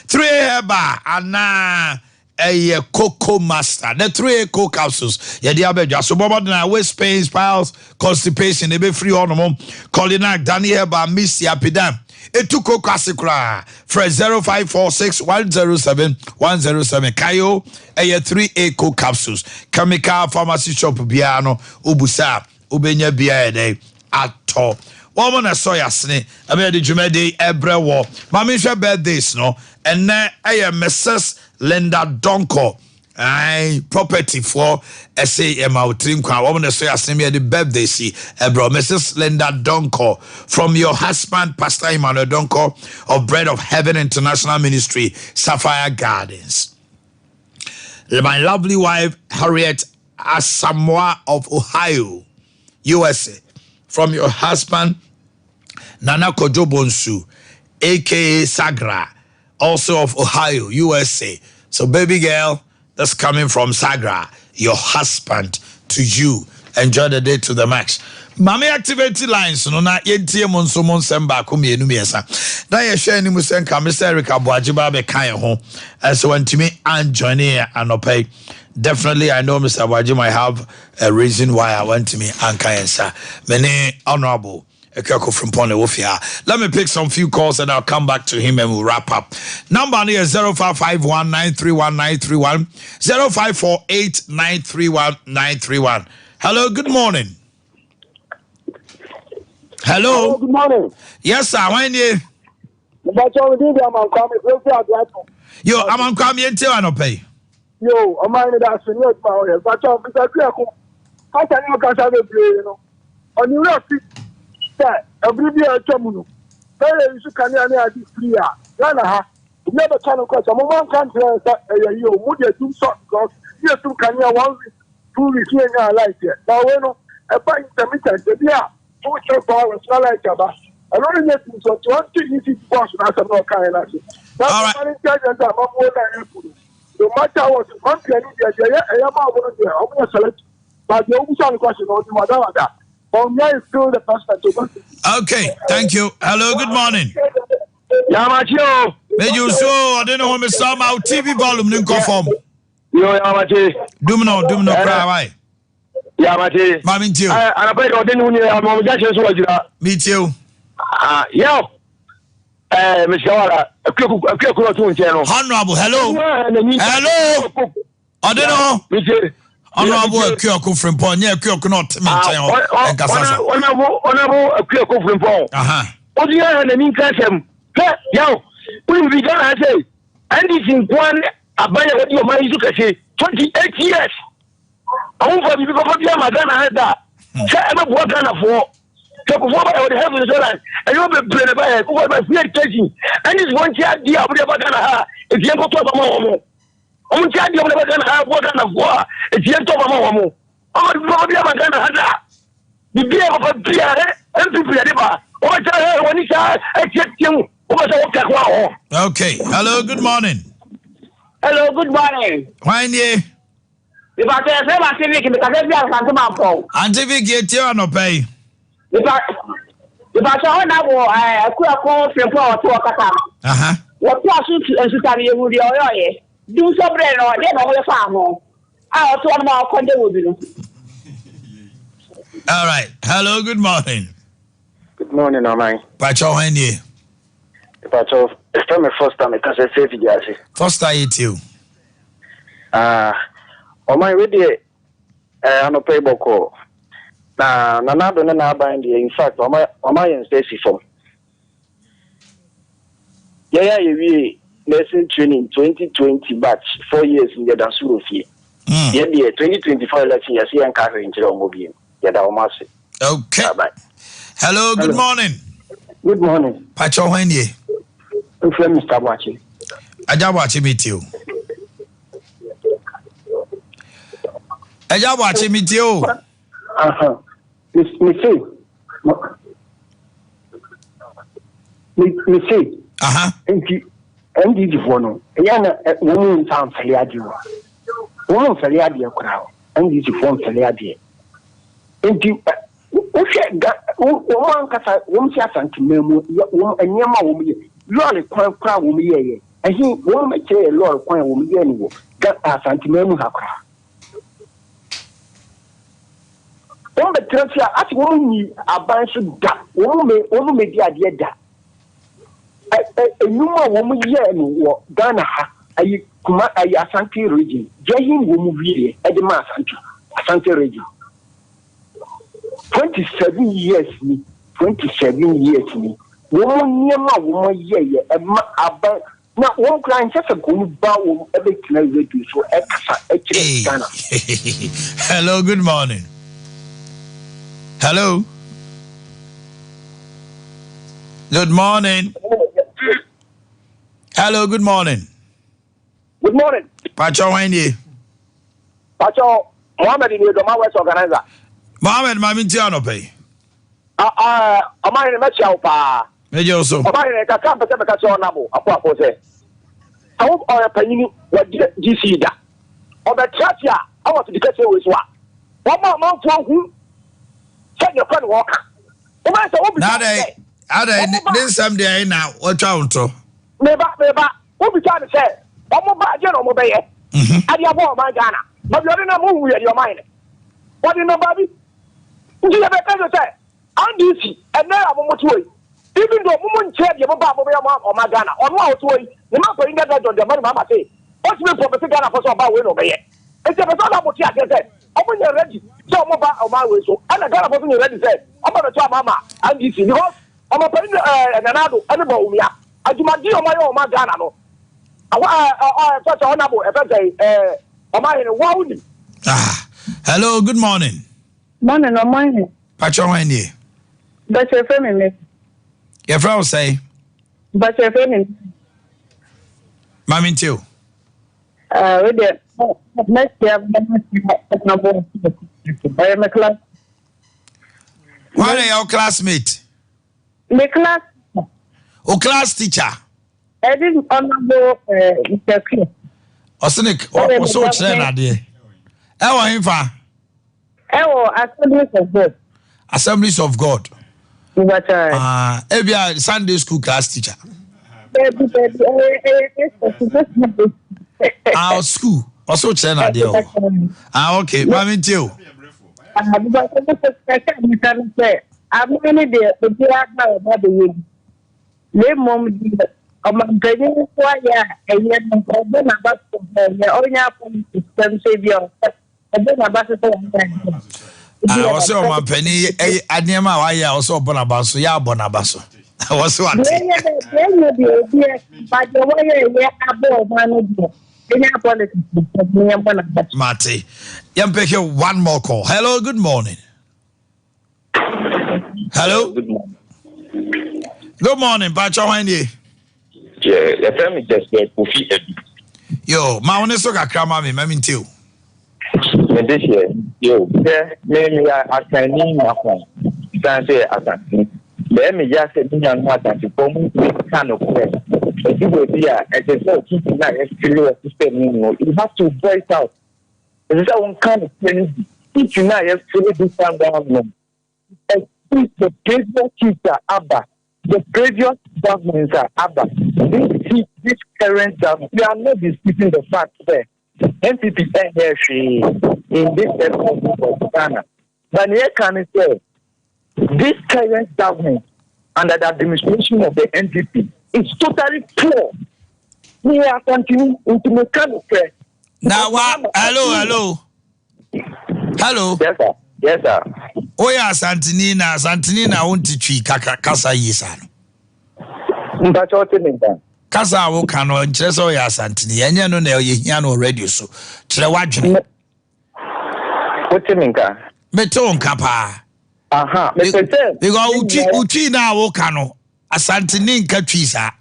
3 heba ana a cocoa master the 3 cocoa capsules ya dia bedwa so bobo na waist pains piles constipation e be free on Colinac Daniel ba miss ya pedam etuko kwasikra for 0546107107 Kayo a 3 cocoa capsules chemical pharmacy shop biano ubusa ubenya bia dey ato woman soya sne abe de jumede ebrewo mama hwe birthdays no and na Mrs. Linda Donko property for SAM outrim kwa woman soya sne the birthday see bro Mrs. Linda Donko from your husband Pastor Emmanuel Donko of Bread of Heaven International Ministry Sapphire Gardens. My lovely wife Harriet Asamoah of Ohio USA from your husband Nana Kojobonsu aka Sagra also of Ohio USA. So baby girl that's coming from Sagra your husband to you. Enjoy the day to the max. Mami activity lines no na yentie monso monsemba ko mienu miesa na ye hwe ni musenka Mr. Eric Aboajiba be kan ho so wantimi and join here anopai. Definitely I know Mr. Aboajiba might have a reason why I want to me and kansa many honorable from Pone Wofia. Let me pick some few calls and I'll come back to him and we'll wrap up. Number here is 0551-931-931 0548-931-931. Hello, good morning. Hello. Good morning. Yes, sir. When you? Yo, I'm on coming until I don't pay. Yo, Omanhene that's in your power. But Mr. Clearco, how can you catch a you know? On your feet, that every year, Chamuno. Very you can hear this clear. Lana, never can of course. I'm one country that you would do short because you two can hear 1 week, 2 weeks here in our life here. Now, we know a bank intermittent, yeah, 2 hours, not like about. I don't know if so 20 easy boss, and I'm not kind of that's no matter what, one penny, I'm going to select, but the only question on the Boakye is still the person. Okay, thank you. Hello, good morning. Yamacho. May you so, I don't know how to sum out TV volume, new conform. Yo, Yamachi. Dumno, cry. Yamachi. Mammy, too. I bet I didn't win your just me too. Yo. Mr. A quick channel. Honorable, hello. Hello. I don't know. Honorable Kyoko from Ponya Kyoko not Honorable a Kyoko from Paul. What do you have in Casem? Yo, we be done, I say. And it's in one, I buy what your money to say 28 years. I won't for people for your Madonna had that. Say, I'm not working for. So before I would have the solar, and you'll be playing by it. What my fear catching? And it's one child, dear, whatever can I have. If you go to a moment. I'm child, you're never going to have what kind of war. If you talk about more. I'm probably never going to have that. The beer of a beer, and people are never. What I when it's a check you. Okay. Hello, good morning. Hello, good morning. When you? If I tell you, I'm saying, because I'm going to my phone. Until we get you on a pay. If I saw now, I could have called from Paul to a cat. What person and Susan would be all right? Do some bread or then on the farm. I'll talk about Conde with you. All right. Hello, good morning. Good morning, Omai. Pacho, when you? Pacho, it's from the first time because I said it. First time you too. Omai, with you, I'm a payable call. Na nado na bind in fact Omai and Stacy from we lesson training 2020 batch 4 years in the Dansuru fee. Yeah, 2024 election you see and carry into the movie. Yeah, that was okay. Bye. Hello, good morning. Good morning. Pacho when you? I'm from Mr. Boakye. Aja Boakye meet you. Aja Boakye meet you. Me say. NDG for no. Yana woman sound Feliadio. Woman Feliadia crowd. NDG form Feliadia. Woman Cassa, woman Santi Memo, and Yama will be Lolly crowd will be here. And he won't make a lot of coin will be anywhere. Got a Santi Memo crowd. One the transfer at one a bunch of that woman may be a dear that. A new woman here in Ghana, a Asante region, Jaying woman really at the mass Asante region. 27 years me, 27 years me. Woman near my woman here, now one client just a good bow every time we do so extra Ghana. Hello, good morning. Hello. Good morning. Hello, good morning. Good morning. Pacho Wendy. Pacho, Mohammed in the West organizer. Mohammed, my Mintiano pay. Omanhene Yaw pa. Mejo so. Omanhene ka kan pese ka so nabo akwa akwa se. Awu o panyin wa GC da. Obetratia, I want to be kase we so a. One man for hu. Check your friend walk. Now they this some day now what out to. Meba what be trying to say. Omo ba je no mo be ye. Ade abo man Ghana. But you don't know who your mind. What you know baby? You be trying to say. And this and now I'm much way. Even though woman check your baba or my Ghana or no way. The man for that on the money mama say. What's me for Ghana for so about we no be ye. It's a person about you say. omo you ready so omo ba o ma we so ana Ghana for you ready say omo be to mama and this because omo pe nanado ene ba umia adumadi omo Ghana no such honorable Omanhene Yaw. Hello, good morning. Morning, Omanhene. Pacho Wendy. But your family. Your friend say. But your family. Mammy too. With the next year, I am a class. Why are your classmate? The class. Oh, class teacher. I didn't honorable Mr. King. Osinic, or so train idea. Ewa infa. Assemblies of God. Assemblies of God. Ebia Sunday school class teacher. Our school. Also train idea. Okay, Mami too. I'm only there to be out now about the way. Le mom Omanhene and yet then about only system savior. And then about I was so my penny, Adema, why I also Bonabaso, Ya Bonabaso. I was one. But the way I politics. Marty, Yampeke, one more call. Hello, good morning. Hello, good morning. Good morning, Pacho Wendy. Yeah, the family just get Kofi Eddie. Yo, my own is a crama, me, Mammy too. This year, yo, maybe I can name my phone. Can't say I can. Let me just say, young Martin to come kind of way. If you were here, as a whole, keeping that exterior system, you have to voice out. There's one kind of thing. If you now have to do some down, the previous teacher, Abba. The previous governments are Abba. This current government, we are not disputing the fact that NPP in this episode of Ghana. But here can say this current government under the administration of the NPP is totally poor. We are continuing into mechanical. Now, hello. Yes, sir. Yes, sir. Oh, yeah, Santinina, won't teach Casa Yisan. That's what I mean. Casa will can on Cheso Yasantini, and you know, Yano radio so. Trewajin. What you mean, Meton Kappa. Aha, because Uchi now, Okano, a Santinin Katrisa.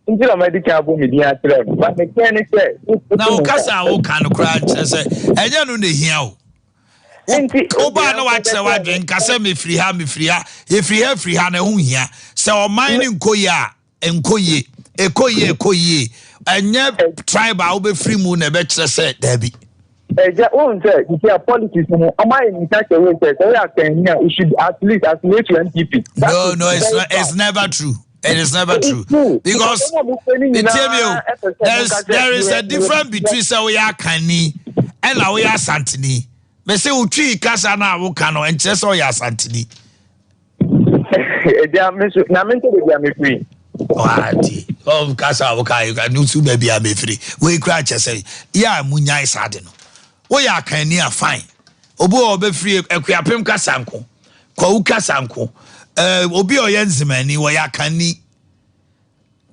Until I'm medical media, but the mechanic said, now Casa will can cry, and you know the hill. Oba no wa kire wa dwen kase me free ha if free ha na hu hia se o man nkoye enkoye ekoye enye tribe a obe free mu na be kire se dabi eja won say you see politics no am in such a way say we are saying here you should at least affiliate to NPP. No, it's never true. It is never true because there is a difference between say we are Kani and we are Santini. Me say utwi kasa na wo kano enche so ya santini dia mesu na mente de dia me free wati of kasa wo kai ka nusu ba bia me free we kra che say ya munyai sade no wo ya kan ni a fine obo obe free akuapem kasa nko kwa u kasa nko obi oyenzimani wo ya kan ni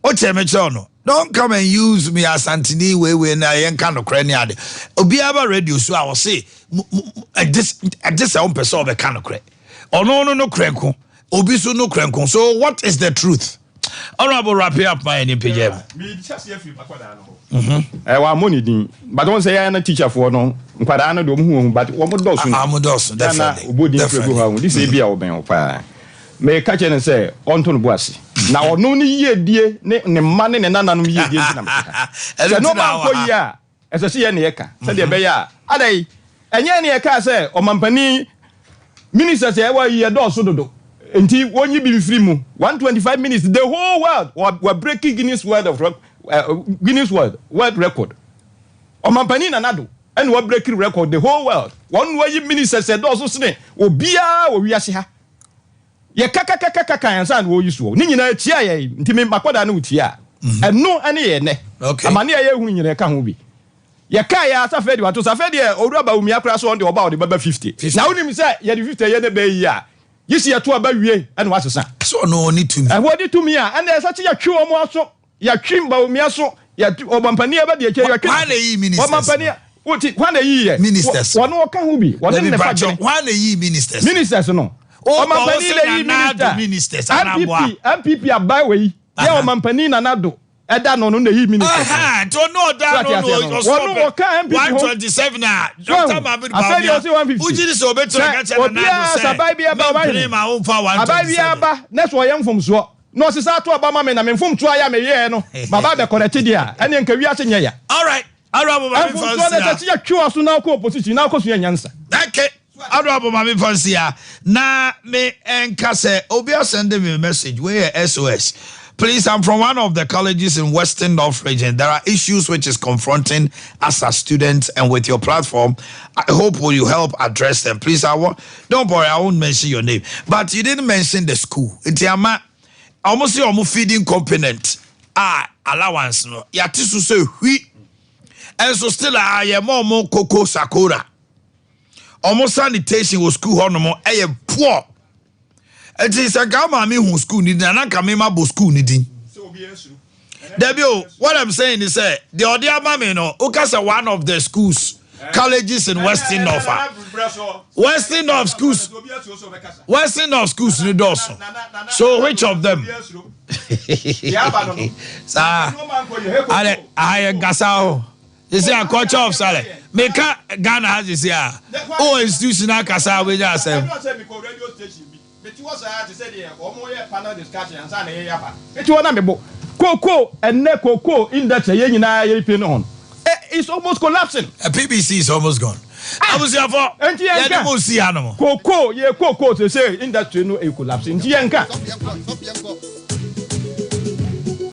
o che me che no. Don't come and use me as Antony we na yen kind of cranny ade. Obi aba radio so I will say this own person of a kind of crank. Oh no cranko. Obi so no cranko. So what is the truth? Honorable wrap up my NPJ. Me just here wa money din. But don't say I am a teacher for no. Nkwada na do hu but wo mo doso. Definitely. Obodi fregu this e bia oben pa. Me catch and say onto boase. Na ono ni yedie ne mma ne nananom yedie na meka. Se no ma ko ya. Ese se ye ne yeka. Se de be ya. Adai enye ne yeka se omampani ministers e wa ye do so dodo. Enti wonyi bi free mu 125 minutes the whole world were breaking Guinness World Record. Omampani nanado and we breaking record the whole world. One way ministers e do so sene obia wo wiase ha. Ye kaka yansan wo yusu ni nyina tia ye ntimi makoda na utia eno ane ye ne amane ye hu nyina ka ho bi ye kai ya safedi wato safedi e odu aba umi akra so on de oba o de baba 50 na woni mi say ye de 50 ye ne be yi a yisi ye to aba wie ene wa sesa so no ni to me e wodi to me a ene esa che ya twe o mo aso ya twim ba umi aso ya obampani e ba de che ya twe why na yi ministers obampani woti why na yi ye ministers wono ka hu bi wono ne fa je why na yi ministers no obampani le yi ministers MPP abai we ye obampani na nado eda no na yi ministers to no da no wono ka MPP 127 na Dr. Mabid Bawumia ujiri so beto ga che na no say abai bia ba wa abai bia ba na so ye mfom so no se sa to aba ma me na me mfom to aya me ye no baba be correct dia ene nka wi ase nya ya all right Honorable Mami Fancy. Okay. Honorable Mami Fancy. Na me enkase Obia sending me a message where SOS. Please, I'm from one of the colleges in Western North region. There are issues which is confronting us as students, and with your platform, I hope will you help address them. Please, don't worry, I won't mention your name. But you didn't mention the school. It's almost your feeding component. Allowance no. Yatisu say we. And so still I am more Coco Sakura. Almost sanitation was school honomo poor. It is a gamma me who school need and I can make my school needing. Debut, what I'm saying is the Odia Mammy no Okasa one of the schools, colleges in Western North. Western North schools. Western North schools need also. So which of them? I Gasao. You see a culture of salad. Make Ghana has this year. Oh, institutional Kasa with us. It was to say, panel discussion and Son. Coco and ne coco in that European on. It's almost collapsing. A PBC is almost gone. I was here for and see animal. Coco, ye coco to say in that no collapsing.